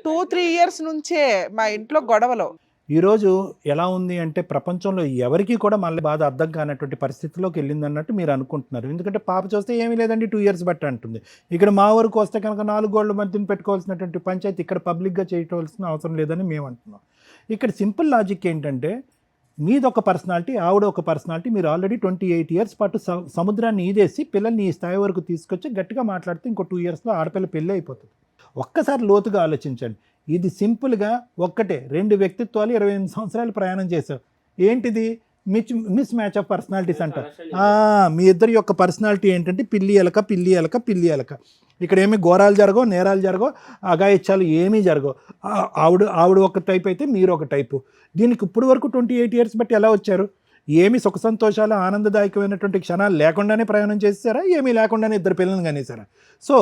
2-3 ఇయర్స్ నుంచే మా ఇంట్లో గొడవలు. ఈరోజు ఎలా ఉంది అంటే ప్రపంచంలో ఎవరికి కూడా మళ్ళీ బాధ అర్థం కానటువంటి పరిస్థితిలోకి వెళ్ళింది అన్నట్టు మీరు అనుకుంటున్నారు. ఎందుకంటే పాప చూస్తే ఏమీ లేదండి 2 ఇయర్స్ బట్టి అంటుంది. ఇక్కడ మా వరకు వస్తే కనుక 4 గోళ్ల మధ్యన పెట్టుకోవాల్సినటువంటి పంచాయతీ ఇక్కడ పబ్లిక్గా చేయవలసిన అవసరం లేదని మేము అంటున్నాం. ఇక్కడ సింపుల్ లాజిక్ ఏంటంటే మీది ఒక పర్సనాలిటీ, ఆవిడ ఒక పర్సనాలిటీ. మీరు ఆల్రెడీ 28 ఇయర్స్ పాటు సముద్రాన్ని ఈదేసి పిల్లల్ని ఈ స్థాయి వరకు తీసుకొచ్చి గట్టిగా మాట్లాడితే ఇంకో 2 ఇయర్స్లో ఆడపిల్ల పెళ్ళి అయిపోతుంది. ఒక్కసారి లోతుగా ఆలోచించండి. ఇది సింపుల్గా ఒక్కటే 2 వ్యక్తిత్వాలు 28 సంవత్సరాలు ప్రయాణం చేశావు. ఏంటిది? మిస్ మ్యాచ్ ఆఫ్ పర్సనాలిటీస్ అంటారు. మీ ఇద్దరి యొక్క పర్సనాలిటీ ఏంటంటే పిల్లి ఎలక. ఇక్కడ ఏమి ఘోరాలు జరగవు, నేరాలు జరగవు, అఘాయిత్యాలు ఏమీ జరగవు. ఆవిడ ఒక టైప్ అయితే మీరు ఒక టైపు. దీనికి ఇప్పుడు వరకు 28 years బట్టి ఎలా వచ్చారు? ఏమి సుఖ సంతోషాలు ఆనందదాయకమైనటువంటి క్షణాలు లేకుండానే ప్రయాణం చేస్తారా, ఏమీ లేకుండానే ఇద్దరు పిల్లల్ని కనేసారా? సో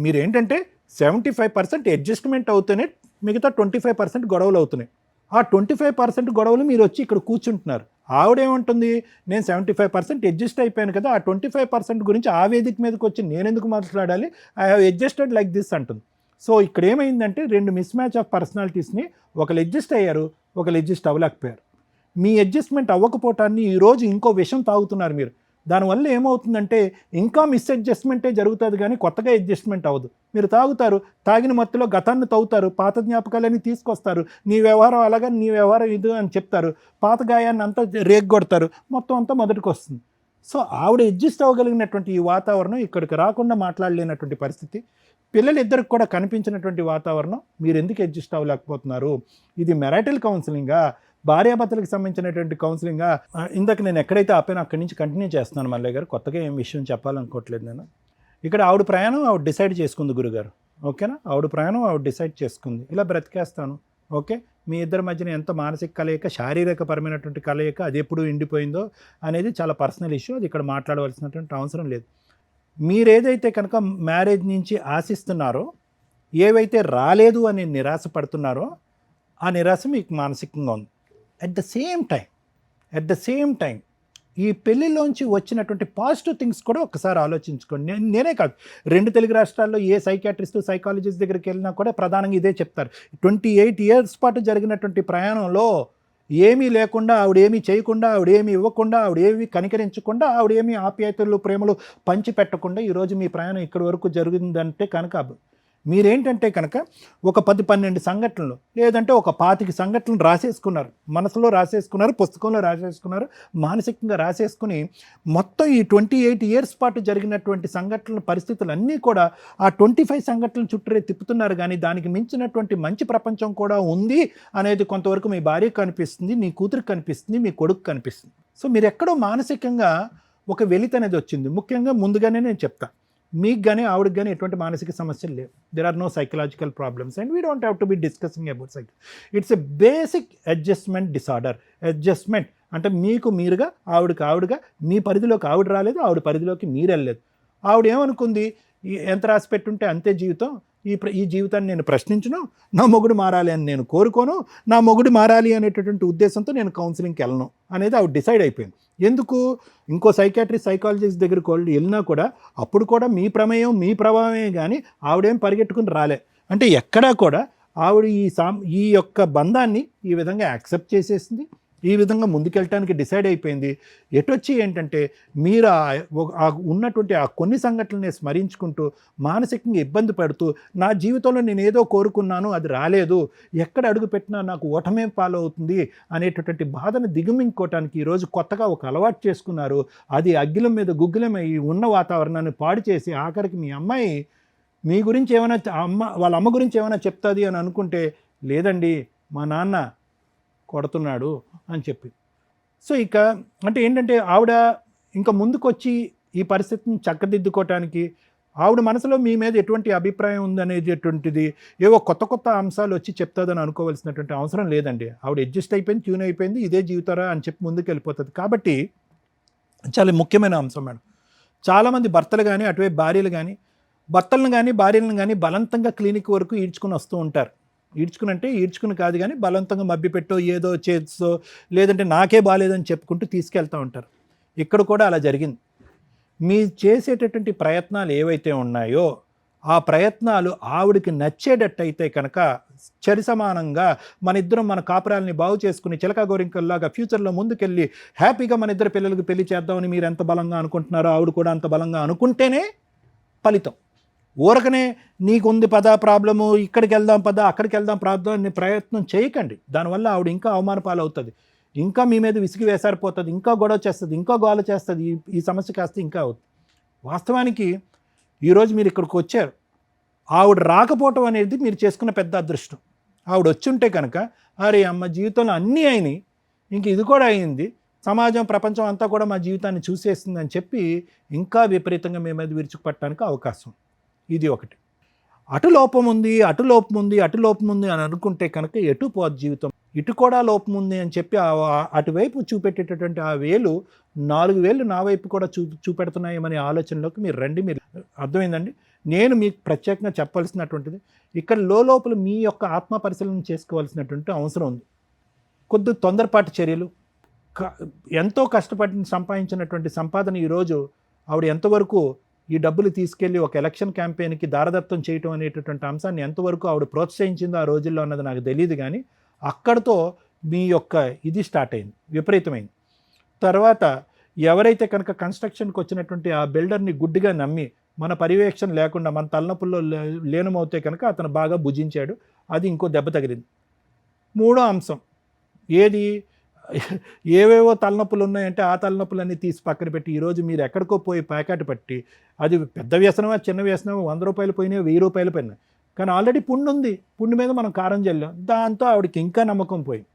మీరేంటంటే 75% అడ్జస్ట్మెంట్ అవుతూనే మిగతా 25% గొడవలు అవుతున్నాయి. ఆ 25% గొడవలు మీరు వచ్చి ఇక్కడ కూర్చుంటున్నారు. ఆవిడేమంటుంది, నేను 75% అడ్జస్ట్ అయిపోయాను కదా, ఆ 25% గురించి ఆ వేదిక మీదకి వచ్చి నేను ఎందుకు మాట్లాడాలి, I have adjusted like this అంటుంది. సో ఇక్కడ ఏమైందంటే 2 మిస్ మ్యాచ్ ఆఫ్ పర్సనాలిటీస్ని ఒకరు అడ్జస్ట్ అయ్యారు, ఒకరు అడ్జస్ట్ అవ్వలేకపోయారు. మీ అడ్జస్ట్మెంట్ అవ్వకపోవటాన్ని ఈరోజు ఇంకో విషయం తాగుతున్నారు మీరు. దానివల్ల ఏమవుతుందంటే ఇంకా మిస్ అడ్జస్ట్మెంటే జరుగుతుంది కానీ కొత్తగా అడ్జస్ట్మెంట్ అవ్వదు. మీరు తాగుతారు, తాగిన మత్తులో గతాన్ని తవ్వుతారు, పాత జ్ఞాపకాలన్నీ తీసుకొస్తారు, నీ వ్యవహారం అలాగా నీ వ్యవహారం ఇది అని చెప్తారు, పాత గాయాన్ని అంతా రేగ్గొడతారు, మొత్తం అంతా మొదటికి వస్తుంది. సో ఆవిడ అడ్జస్ట్ అవ్వగలిగినటువంటి ఈ వాతావరణం ఇక్కడికి రాకుండా మాట్లాడలేనటువంటి పరిస్థితి, పిల్లలిద్దరికి కూడా కనిపించినటువంటి వాతావరణం, మీరు ఎందుకు అడ్జస్ట్ అవ్వలేకపోతున్నారు? ఇది మ్యారిటల్ కౌన్సిలింగా, భార్యాభర్తలకు సంబంధించినటువంటి కౌన్సిలింగా? ఇందాక నేను ఎక్కడైతే ఆపానో అక్కడి నుంచి కంటిన్యూ చేస్తున్నాను మల్లయ్య గారు. కొత్తగా ఏం విషయం చెప్పాలనుకోవట్లేదు నేను. ఇక్కడ ఆవిడ ప్రయాణం ఆవిడ డిసైడ్ చేసుకుంది గురుగారు, ఓకేనా? ఆవిడ ప్రయాణం ఆవిడ డిసైడ్ చేసుకుంది, ఇలా బ్రతికేస్తాను, ఓకే. మీ ఇద్దరి మధ్యన ఎంత మానసిక కలయిక, శారీరకపరమైనటువంటి కలయిక, అది ఎప్పుడు ఎండిపోయిందో అనేది చాలా పర్సనల్ ఇష్యూ, అది ఇక్కడ మాట్లాడవలసినటువంటి అవసరం లేదు. మీరేదైతే కనుక మ్యారేజ్ నుంచి ఆశిస్తున్నారో, ఏవైతే రాలేదు అని నిరాశ పడుతున్నారో, ఆ నిరాశ మీకు మానసికంగా ఉంది. అట్ ద సేమ్ టైం ఈ పెళ్ళిలోంచి వచ్చినటువంటి పాజిటివ్ థింగ్స్ కూడా ఒకసారి ఆలోచించుకోండి. నేనే కాదు, 2 తెలుగు రాష్ట్రాల్లో ఏ సైకాట్రిస్ట్ సైకాలజిస్ట్ దగ్గరికి వెళ్ళినా కూడా ప్రధానంగా ఇదే చెప్తారు. 28 years పాటు జరిగినటువంటి ప్రయాణంలో ఏమీ లేకుండా, ఆవిడేమీ చేయకుండా, ఆవిడేమీ ఇవ్వకుండా, ఆవిడేమీ కనికరించకుండా, ఆవిడేమీ ఆప్యాయతలు ప్రేమలు పంచిపెట్టకుండా ఈరోజు మీ ప్రయాణం ఇక్కడి వరకు జరిగిందంటే కనుక మీరేంటంటే కనుక ఒక 10-12 సంఘటనలు లేదంటే ఒక 25 సంఘటనలు రాసేసుకున్నారు, మనసులో రాసేసుకున్నారు, పుస్తకంలో రాసేసుకున్నారు, మానసికంగా రాసేసుకుని మొత్తం ఈ 28 years పాటు జరిగినటువంటి సంఘటనల పరిస్థితులు అన్నీ కూడా ఆ 25 సంఘటనలు చుట్టూరే తిప్పుతున్నారు. కానీ దానికి మించినటువంటి మంచి ప్రపంచం కూడా ఉంది అనేది కొంతవరకు మీ భార్యకు కనిపిస్తుంది, నీ కూతురికి కనిపిస్తుంది, మీ కొడుకు కనిపిస్తుంది. సో మీరు ఎక్కడో మానసికంగా ఒక వెలితి అనేది వచ్చింది. ముఖ్యంగా ముందుగానే నేను చెప్తాను, మీకు కానీ ఆవిడకి కానీ ఎటువంటి మానసిక సమస్యలు లేవు. There are no psychological problems and we don't have to be discussing about cycle. It's a basic adjustment disorder. Adjustment అంటే మీకు మీరుగా, ఆవిడగా, మీ పరిధిలోకి ఆవిడ రాలేదు, ఆవిడ పరిధిలోకి మీరు వెళ్ళలేదు. ఆవిడ ఏమనుకుంది, ఎంత రాసి పెట్టుంటే అంతే జీవితం, ఈ జీవితాన్ని నేను ప్రశ్నించను, నా మొగుడు మారాలి అని నేను కోరుకోను, నా మొగుడు మారాలి అనేటటువంటి ఉద్దేశంతో నేను కౌన్సిలింగ్కి వెళ్ళను అనేది ఆవిడ డిసైడ్ అయిపోయింది. ఎందుకు? ఇంకో సైకాట్రిస్ట్ సైకాలజిస్ట్ దగ్గరికి వాళ్ళు వెళ్ళినా కూడా అప్పుడు కూడా మీ ప్రమేయం మీ ప్రభావమే కానీ ఆవిడేం పరిగెట్టుకుని రాలే. అంటే ఎక్కడా కూడా ఆవిడ ఈ యొక్క బంధాన్ని ఈ విధంగా యాక్సెప్ట్ చేసేసింది, ఈ విధంగా ముందుకెళ్ళటానికి డిసైడ్ అయిపోయింది. ఎటొచ్చి ఏంటంటే మీరు ఉన్నటువంటి ఆ కొన్ని సంఘటనల్ని స్మరించుకుంటూ మానసికంగా ఇబ్బంది పడుతూ, నా జీవితంలో నేను ఏదో కోరుకున్నాను అది రాలేదు, ఎక్కడ అడుగు పెట్టినా నాకు ఓటమే పాలవుతుంది అనేటటువంటి బాధను దిగుమించుకోవటానికి ఈరోజు కొత్తగా ఒక అలవాటు చేసుకున్నారు. అది అగ్గిలం మీద గుగ్గిలమై ఉన్న వాతావరణాన్ని పాడు చేసి ఆఖరికి మీ అమ్మాయి మీ గురించి ఏమైనా వాళ్ళ అమ్మ గురించి ఏమైనా చెప్తుంది అని అనుకుంటే, లేదండి మా నాన్న కొడుతున్నాడు అని చెప్పి. సో ఇక అంటే ఏంటంటే ఆవిడ ఇంకా ముందుకొచ్చి ఈ పరిస్థితిని చక్కదిద్దుకోవటానికి ఆవిడ మనసులో మీ మీద ఎటువంటి అభిప్రాయం ఉందనేటటువంటిది ఏవో కొత్త అంశాలు వచ్చి చెప్తుందని అనుకోవాల్సినటువంటి అవసరం లేదండి. ఆవిడ అడ్జస్ట్ అయిపోయింది, ట్యూన్ అయిపోయింది, ఇదే జీవితారా అని చెప్పి ముందుకు వెళ్ళిపోతుంది. కాబట్టి చాలా ముఖ్యమైన అంశం మేడం. చాలామంది భర్తలు కానీ అటువైపు భార్యలు కానీ భర్తలను కానీ భార్యలను కానీ బలవంతంగా క్లినిక్ వరకు ఈడ్చుకుని వస్తూ ఉంటారు. ఈడ్చుకుని కాదు కానీ బలవంతంగా మభ్యపెట్టో ఏదో చేసో లేదంటే నాకే బాగాలేదని చెప్పుకుంటూ తీసుకెళ్తూ ఉంటారు. ఇక్కడ కూడా అలా జరిగింది. మీ చేసేటటువంటి ప్రయత్నాలు ఏవైతే ఉన్నాయో ఆ ప్రయత్నాలు ఆవిడకి నచ్చేటట్టయితే కనుక సమానంగా మన ఇద్దరం మన కాపురాలని బాగు చేసుకుని చిలక గోరింకల్లాగా ఫ్యూచర్లో ముందుకెళ్ళి హ్యాపీగా మన ఇద్దరు పిల్లలకు పెళ్లి చేద్దామని మీరు ఎంత బలంగా అనుకుంటున్నారో ఆవిడ కూడా అంత బలంగా అనుకుంటేనే ఫలితం. ఊరకనే నీకుంది పదా ప్రాబ్లము, ఇక్కడికి వెళ్దాం పదా అక్కడికి వెళ్దాం ప్రాబ్లం అనే ప్రయత్నం చేయకండి. దానివల్ల ఆవిడ ఇంకా అవమాన పాలవుతుంది, ఇంకా మీ మీద విసిగి వేసారిపోతుంది, ఇంకా గొడవ చేస్తుంది, ఇంకా గోల చేస్తుంది, ఈ సమస్య కాస్త ఇంకా అవుతుంది. వాస్తవానికి ఈరోజు మీరు ఇక్కడికి వచ్చారు, ఆవిడ రాకపోవటం అనేది మీరు చేసుకున్న పెద్ద అదృష్టం. ఆవిడ వచ్చి ఉంటే కనుక అరే అమ్మ జీవితంలో అన్నీ అయినాయి, ఇంక ఇది కూడా అయింది, సమాజం ప్రపంచం అంతా కూడా మా జీవితాన్ని చూసేస్తుందని చెప్పి ఇంకా విపరీతంగా మీ మీద విరుచుకుపట్టడానికి అవకాశం. ఇది ఒకటి. అటు లోపం ఉంది అని అనుకుంటే కనుక ఎటు పోదు జీవితం. ఇటు కూడా లోపం ఉంది అని చెప్పి అటువైపు చూపెట్టేటటువంటి ఆ వేలు 4 వేలు నా వైపు కూడా చూపెడుతున్నాయేమనే ఆలోచనలోకి మీరు రండి. మీరు అర్థమైందండి. నేను మీకు ప్రత్యేకంగా చెప్పాల్సినటువంటిది ఇక్కడ లోపల మీ యొక్క ఆత్మ పరిశీలన చేసుకోవాల్సినటువంటి అవసరం ఉంది. కొద్ది తొందరపాటు చర్యలు, ఎంతో కష్టపడి సంపాదించినటువంటి సంపాదన ఈరోజు ఆవిడ ఎంతవరకు ఈ డబ్బులు తీసుకెళ్ళి ఒక ఎలక్షన్ క్యాంపెయిన్కి దారదత్తం చేయటం అనేటటువంటి అంశాన్ని ఎంతవరకు ఆవిడ ప్రోత్సహించిందో ఆ రోజుల్లో అన్నది నాకు తెలియదు. కానీ అక్కడితో మీ యొక్క ఇది స్టార్ట్ అయింది, విపరీతమైంది. తర్వాత ఎవరైతే కనుక కన్స్ట్రక్షన్కి వచ్చినటువంటి ఆ బిల్డర్ని గుడ్డిగా నమ్మి మన పర్యవేక్షణ లేకుండా మన తలనొప్పుల్లో లీనమవుతే కనుక అతను బాగా భుజించాడు, అది ఇంకో దెబ్బ తగిలింది. మూడో అంశం ఏది, ఏవేవో తలనొప్పులు ఉన్నాయంటే ఆ తలనొప్పులన్నీ తీసి పక్కన పెట్టి ఈరోజు మీరు ఎక్కడికో పోయి ప్యాకెట్ పట్టి, అది పెద్ద వ్యసనమా చిన్న వ్యసనమా, 100 రూపాయలు పోయినాయి, 1000 రూపాయలు పోయినాయి, కానీ ఆల్రెడీ పుండు ఉంది, పుండు మీద మనం కారం చల్లాం, దాంతో ఆవిడకి ఇంకా నమ్మకం పోయింది.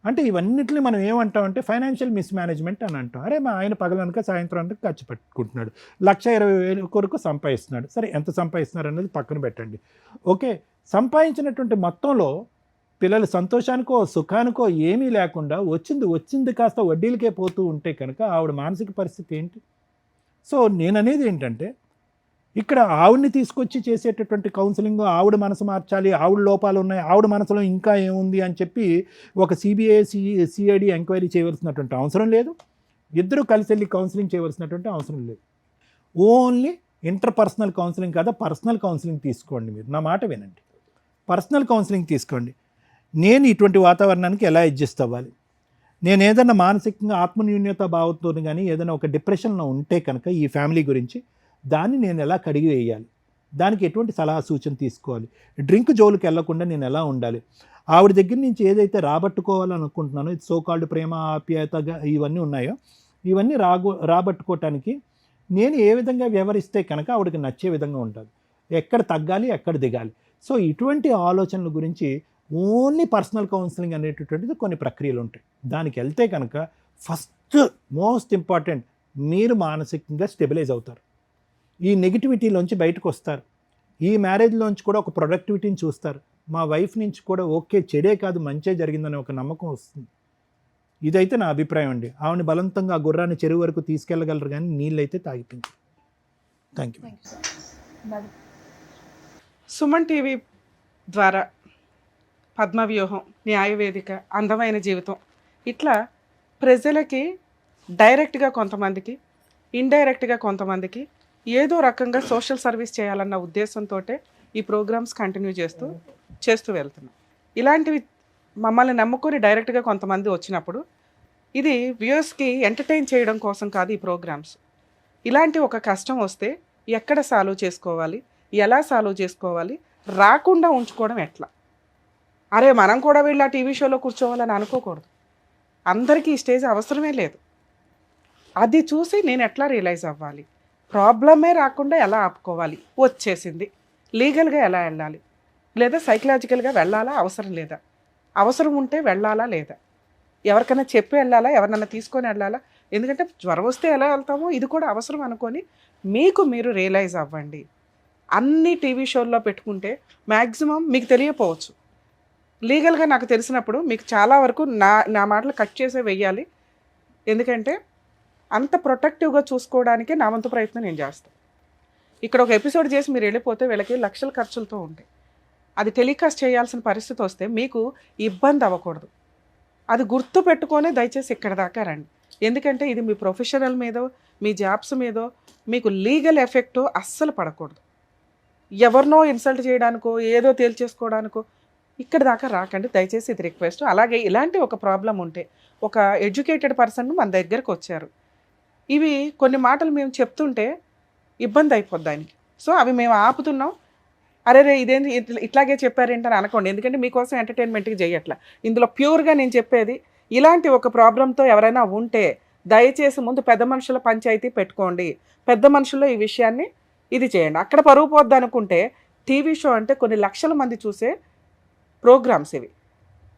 అంటే ఇవన్నిటిని మనం ఏమంటామంటే ఫైనాన్షియల్ మిస్మేనేజ్మెంట్ అని అంటాం. అరే మా ఆయన పగలనక సాయంత్రానికి ఖర్చు పెట్టుకుంటున్నాడు, 1,20,000 కొరకు సంపాదిస్తున్నాడు. సరే ఎంత సంపాదిస్తున్నారు అనేది పక్కన పెట్టండి. ఓకే, సంపాదించినటువంటి మొత్తంలో పిల్లల సంతోషానికో సుఖానికో ఏమీ లేకుండా వచ్చింది కాస్త వడ్డీలకే పోతూ ఉంటే కనుక ఆవిడ మానసిక పరిస్థితి ఏంటి? సో నేననేది ఏంటంటే ఇక్కడ ఆవిడని తీసుకొచ్చి చేసేటటువంటి కౌన్సిలింగ్, ఆవిడ మనసు మార్చాలి, ఆవిడ లోపాలు ఉన్నాయి, ఆవిడ మనసులో ఇంకా ఏముంది అని చెప్పి ఒక సిఐడి ఎంక్వైరీ చేయవలసినటువంటి అవసరం లేదు. ఇద్దరు కలిసి వెళ్ళి కౌన్సిలింగ్ చేయవలసినటువంటి అవసరం లేదు. ఓన్లీ ఇంటర్పర్సనల్ కౌన్సిలింగ్ కాదా, పర్సనల్ కౌన్సిలింగ్ తీసుకోండి. మీరు నా మాట వినండి, పర్సనల్ కౌన్సిలింగ్ తీసుకోండి. నేను ఇటువంటి వాతావరణానికి ఎలా అడ్జస్ట్ అవ్వాలి, నేను ఏదైనా మానసికంగా ఆత్మన్యూన్యత భావంతో కానీ ఏదైనా ఒక డిప్రెషన్లో ఉంటే కనుక ఈ ఫ్యామిలీ గురించి దాన్ని నేను ఎలా కడిగి వేయాలి, దానికి ఎటువంటి సలహా సూచన తీసుకోవాలి, డ్రింక్ జోలికి వెళ్లకుండా నేను ఎలా ఉండాలి, ఆవిడ దగ్గర నుంచి ఏదైతే రాబట్టుకోవాలనుకుంటున్నానో ఇది సోకాల్డ్ ప్రేమ ఆప్యాయతగా ఇవన్నీ ఉన్నాయో ఇవన్నీ రాబట్టుకోవటానికి నేను ఏ విధంగా వ్యవహరిస్తే కనుక ఆవిడకి నచ్చే విధంగా ఉంటుంది, ఎక్కడ తగ్గాలి ఎక్కడ దిగాలి. సో ఇటువంటి ఆలోచనల గురించి ఓన్లీ పర్సనల్ కౌన్సిలింగ్ అనేటటువంటిది కొన్ని ప్రక్రియలు ఉంటాయి. దానికి వెళ్తే కనుక ఫస్ట్ మోస్ట్ ఇంపార్టెంట్ మీరు మానసికంగా స్టెబిలైజ్ అవుతారు, ఈ నెగిటివిటీలోంచి బయటకు వస్తారు, ఈ మ్యారేజ్లోంచి కూడా ఒక ప్రొడక్టివిటీని చూస్తారు, మా వైఫ్ నుంచి కూడా ఓకే చెడే కాదు మంచే జరిగిందనే ఒక నమ్మకం వస్తుంది. ఇదైతే నా అభిప్రాయం అండి. ఆవిడని బలవంతంగా ఆ గుర్రాన్ని చెరువు వరకు తీసుకెళ్ళగలరు కానీ నీళ్ళైతే తాగిపించారు. Thank you. సుమన్ టీవీ ద్వారా పద్మవ్యూహం, న్యాయవేదిక, అందమైన జీవితం ఇట్లా ప్రజలకి డైరెక్ట్గా కొంతమందికి, ఇండైరెక్ట్గా కొంతమందికి ఏదో రకంగా సోషల్ సర్వీస్ చేయాలన్న ఉద్దేశంతో ఈ ప్రోగ్రామ్స్ కంటిన్యూ చేస్తూ వెళ్తున్నాం. ఇలాంటివి మమ్మల్ని నమ్ముకొని డైరెక్ట్గా కొంతమంది వచ్చినప్పుడు ఇది వ్యూయర్స్కి ఎంటర్టైన్ చేయడం కోసం కాదు ఈ ప్రోగ్రామ్స్. ఇలాంటి ఒక కష్టం వస్తే ఎక్కడ సాల్వ్ చేసుకోవాలి, ఎలా సాల్వ్ చేసుకోవాలి, రాకుండా ఉంచుకోవడం ఎట్లా, అరే మనం కూడా వీళ్ళ టీవీ షోలో కూర్చోవాలని అనుకోకూడదు. అందరికీ ఈ స్టేజ్ అవసరమే లేదు. అది చూసి నేను ఎట్లా రియలైజ్ అవ్వాలి, ప్రాబ్లమే రాకుండా ఎలా ఆపుకోవాలి, వచ్చేసింది లీగల్గా ఎలా వెళ్ళాలి, లేదా సైకలాజికల్గా వెళ్ళాలా అవసరం లేదా, అవసరం ఉంటే వెళ్ళాలా లేదా, ఎవరికైనా చెప్పి వెళ్ళాలా, ఎవరినైనా తీసుకొని వెళ్ళాలా, ఎందుకంటే జ్వరం వస్తే ఎలా వెళ్తామో ఇది కూడా అవసరం అనుకొని మీకు మీరు రియలైజ్ అవ్వండి. అన్ని టీవీ షోల్లో పెట్టుకుంటే మ్యాక్సిమం మీకు తెలియపోవచ్చు. లీగల్గా నాకు తెలిసినప్పుడు మీకు చాలా వరకు నా మాటలు కట్ చేసే వెయ్యాలి. ఎందుకంటే అంత ప్రొటెక్టివ్గా చూసుకోవడానికే నా వంతు ప్రయత్నం నేను చేస్తాను. ఇక్కడ ఒక ఎపిసోడ్ చేసి మీరు వెళ్ళిపోతే వీళ్ళకి లక్షల ఖర్చులతో ఉంటాయి. అది టెలికాస్ట్ చేయాల్సిన పరిస్థితి వస్తే మీకు ఇబ్బంది అవ్వకూడదు. అది గుర్తు పెట్టుకొని దయచేసి ఇక్కడ దాకా రండి. ఎందుకంటే ఇది మీ ప్రొఫెషనల్ మీదో మీ జాబ్స్ మీదో మీకు లీగల్ ఎఫెక్ట్ అస్సలు పడకూడదు. ఎవరినో ఇన్సల్ట్ చేయడానికో ఏదో తేల్చేసుకోవడానికో ఇక్కడ దాకా రాకండి దయచేసి, ఇది రిక్వెస్ట్. అలాగే ఇలాంటి ఒక ప్రాబ్లం ఉంటే ఒక ఎడ్యుకేటెడ్ పర్సన్ మన దగ్గరకు వచ్చారు, ఇవి కొన్ని మాటలు మేము చెప్తుంటే ఇబ్బంది అయిపోద్ది ఆయనకి, సో అవి మేము ఆపుతున్నాం, అరే ఇదేంటి ఇట్లాగే చెప్పారేంటని అనుకోండి. ఎందుకంటే మీకోసం ఎంటర్టైన్మెంట్కి చేయట్లా. ఇందులో ప్యూర్గా నేను చెప్పేది ఇలాంటి ఒక ప్రాబ్లంతో ఎవరైనా ఉంటే దయచేసి ముందు పెద్ద మనుషుల పంచాయతీ పెట్టుకోండి, పెద్ద మనుషుల్లో ఈ విషయాన్ని ఇది చేయండి. అక్కడ పరువు పోద్ది అనుకుంటే టీవీ షో అంటే కొన్ని లక్షల మంది చూసే ప్రోగ్రామ్స్ ఇవి.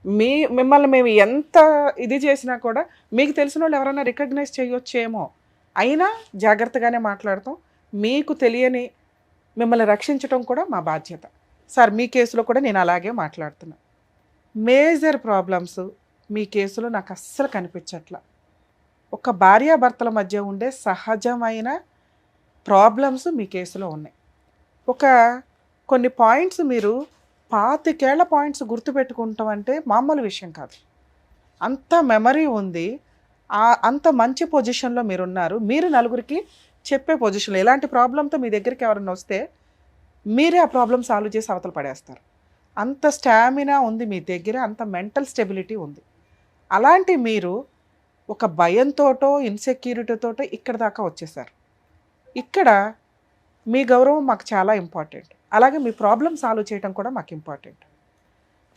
మిమ్మల్ని మేము ఎంత ఇది చేసినా కూడా మీకు తెలిసిన వాళ్ళు ఎవరైనా రికగ్నైజ్ చేయొచ్చేమో, అయినా జాగ్రత్తగానే మాట్లాడతాం. మీకు తెలియని మిమ్మల్ని రక్షించడం కూడా మా బాధ్యత. సార్ మీ కేసులో కూడా నేను అలాగే మాట్లాడుతున్నా. మేజర్ ప్రాబ్లమ్స్ మీ కేసులో నాకు అస్సలు కనిపించట్ల. ఒక భార్యాభర్తల మధ్య ఉండే సహజమైన ప్రాబ్లమ్స్ మీ కేసులో ఉన్నాయి. కొన్ని పాయింట్స్ మీరు 25 ఏళ్ల పాయింట్స్ గుర్తుపెట్టుకుంటాం అంటే మామూలు విషయం కాదు. అంత మెమరీ ఉంది, అంత మంచి పొజిషన్లో మీరున్నారు. మీరు నలుగురికి చెప్పే పొజిషన్లో ఎలాంటి ప్రాబ్లంతో మీ దగ్గరికి ఎవరైనా వస్తే మీరే ఆ ప్రాబ్లం సాల్వ్ చేసి అవతల పడేస్తారు. అంత స్టామినా ఉంది మీ దగ్గర, అంత మెంటల్ స్టెబిలిటీ ఉంది. అలాంటి మీరు ఒక భయంతోటో ఇన్సెక్యూరిటీతోటో ఇక్కడ దాకా వచ్చేసారు. ఇక్కడ మీ గౌరవం మాకు చాలా ఇంపార్టెంట్. అలాగే మీ ప్రాబ్లం సాల్వ్ చేయడం కూడా మాకు ఇంపార్టెంట్.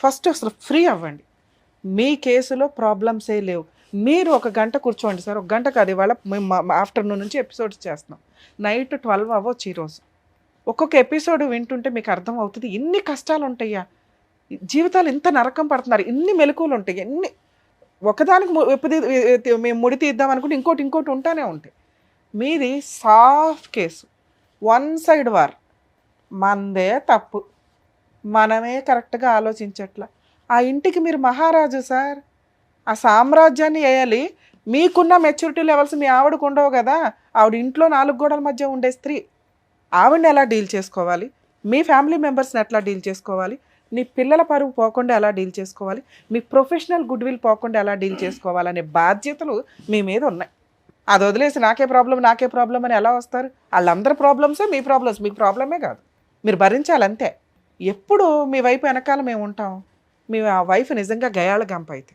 ఫస్ట్ అసలు ఫ్రీ అవ్వండి. మీ కేసులో ప్రాబ్లమ్సే లేవు. మీరు 1 గంట కూర్చోండి సార్. 1 గంట కాదు, ఇవాళ మేము ఆఫ్టర్నూన్ నుంచి ఎపిసోడ్స్ చేస్తున్నాం. నైట్ 12 అవ్వచ్చు ఈరోజు. ఒక్కొక్క ఎపిసోడ్ వింటుంటే మీకు అర్థం అవుతుంది ఇన్ని కష్టాలు ఉంటాయా, జీవితాలు ఇంత నరకం పడుతున్నారు, ఇన్ని మెలకువలు ఉంటాయి, ఎన్ని ఒకదానికి మేము ముడి తీద్దాం అనుకుంటే ఇంకోటి ఉంటానే ఉంటాయి. మీది సాఫ్ట్ కేసు, 1 సైడ్ వార్. మనదే తప్పు, మనమే కరెక్ట్గా ఆలోచించట్లా. ఆ ఇంటికి మీరు మహారాజు సార్, ఆ సామ్రాజ్యాన్ని వేయాలి. మీకున్న మెచ్యూరిటీ లెవెల్స్ మీ ఆవిడకు ఉండవు కదా. ఆవిడ ఇంట్లో 4 గోడల మధ్య ఉండే స్త్రీ. ఆవిడని ఎలా డీల్ చేసుకోవాలి, మీ ఫ్యామిలీ మెంబర్స్ని ఎట్లా డీల్ చేసుకోవాలి, నీ పిల్లల పరువు పోకుండా ఎలా డీల్ చేసుకోవాలి, మీ ప్రొఫెషనల్ గుడ్ విల్ పోకుండా ఎలా డీల్ చేసుకోవాలనే బాధ్యతలు మీ మీద ఉన్నాయి. అది వదిలేసి నాకే ప్రాబ్లం అని ఎలా వస్తారు? వాళ్ళందరి ప్రాబ్లమ్సే మీ ప్రాబ్లమ్స్, మీకు ప్రాబ్లమే కాదు. మీరు భరించాలంతే. ఎప్పుడు మీ వైపు వెనకాల మేము ఉంటాం. మీ వైఫ్ నిజంగా గయాళ గంప అయితే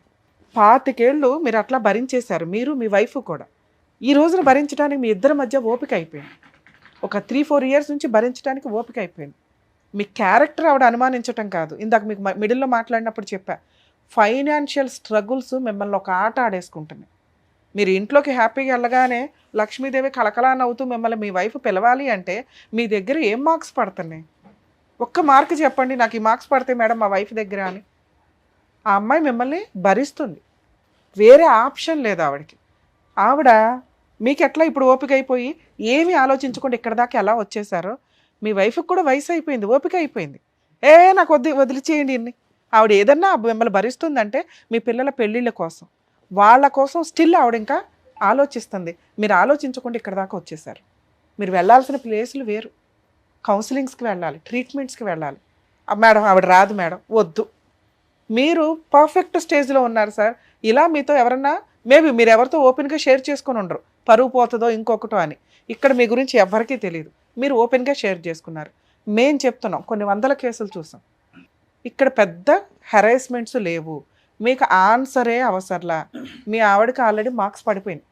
25 ఏళ్ళు మీరు అట్లా భరించేశారు, మీరు మీ వైఫ్ కూడా. ఈ రోజున భరించడానికి మీ ఇద్దరి మధ్య ఓపిక అయిపోయింది. ఒక 3-4 ఇయర్స్ నుంచి భరించడానికి ఓపిక అయిపోయింది. మీ క్యారెక్టర్ ఆవిడ అనుమానించటం కాదు. ఇందాక మీకు మిడిల్లో మాట్లాడినప్పుడు చెప్పా, ఫైనాన్షియల్ స్ట్రగుల్స్ మిమ్మల్ని ఒక ఆట ఆడేసుకుంటున్నాయి. మీరు ఇంట్లోకి హ్యాపీగా వెళ్ళగానే లక్ష్మీదేవి కలకలా నవ్వుతూ మిమ్మల్ని మీ వైఫ్ పిలవాలి అంటే మీ దగ్గర ఏం మార్క్స్ పడుతున్నాయి? ఒక్క మార్క్ చెప్పండి, నాకు ఈ మార్క్స్ పడతాయి మేడం మా వైఫ్ దగ్గర అని. ఆ అమ్మాయి మిమ్మల్ని భరిస్తుంది, వేరే ఆప్షన్ లేదు ఆవిడకి. ఆవిడ మీకు ఎట్లా ఇప్పుడు ఓపిక అయిపోయి ఏమీ ఆలోచించకుండా ఇక్కడ దాకా ఎలా వచ్చేసారో మీ వైఫ్కి కూడా వయసు అయిపోయింది, ఓపిక అయిపోయింది. నాకు వదిలిచేయండి ఇన్ని. ఆవిడ ఏదన్నా మిమ్మల్ని భరిస్తుందంటే మీ పిల్లల పెళ్ళిళ్ళ కోసం, వాళ్ళ కోసం స్టిల్ ఆవిడ ఇంకా ఆలోచిస్తుంది. మీరు ఆలోచించకుండా ఇక్కడ దాకా వచ్చేసారు. మీరు వెళ్ళాల్సిన ప్లేసులు వేరు. కౌన్సిలింగ్స్కి వెళ్ళాలి, ట్రీట్మెంట్స్కి వెళ్ళాలి. మేడం ఆవిడ రాదు మేడం, వద్దు. మీరు పర్ఫెక్ట్ స్టేజ్లో ఉన్నారు సార్. ఇలా మీతో ఎవరన్నా మేబీ మీరు ఎవరితో ఓపెన్గా షేర్ చేసుకొని ఉండరు, పరువు పోతుందో ఇంకొకటో అని. ఇక్కడ మీ గురించి ఎవరికీ తెలియదు, మీరు ఓపెన్గా షేర్ చేసుకున్నారు. మేం చెప్తున్నాం, కొన్ని 100 కేసులు చూసాం. ఇక్కడ పెద్ద హెరాస్మెంట్స్ లేవు, మీకు ఆన్సరే అవసరంలా. మీ ఆవిడకి ఆల్రెడీ మార్క్స్ పడిపోయింది,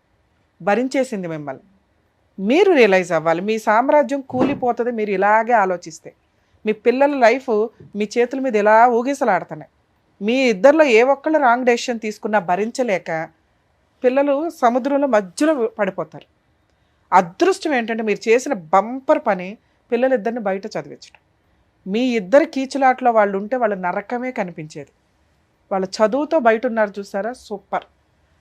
భరించేసింది మిమ్మల్ని. మీరు రియలైజ్ అవ్వాలి, మీ సామ్రాజ్యం కూలిపోతుంది మీరు ఇలాగే ఆలోచిస్తే. మీ పిల్లల లైఫ్ మీ చేతుల మీద ఇలా ఊగిసలాడుతున్నాయి. మీ ఇద్దరిలో ఏ ఒక్కళ్ళు రాంగ్ డెసిషన్ తీసుకున్నా భరించలేక పిల్లలు సముద్రంలో మధ్యలో పడిపోతారు. అదృష్టం ఏంటంటే మీరు చేసిన బంపర్ పని పిల్లలిద్దరిని బయట చదివించడం. మీ ఇద్దరి కీచులాట్లో వాళ్ళు ఉంటే వాళ్ళ నరకమే కనిపించేది. వాళ్ళ చదువుతో బయట ఉన్నారు చూసారా, సూపర్.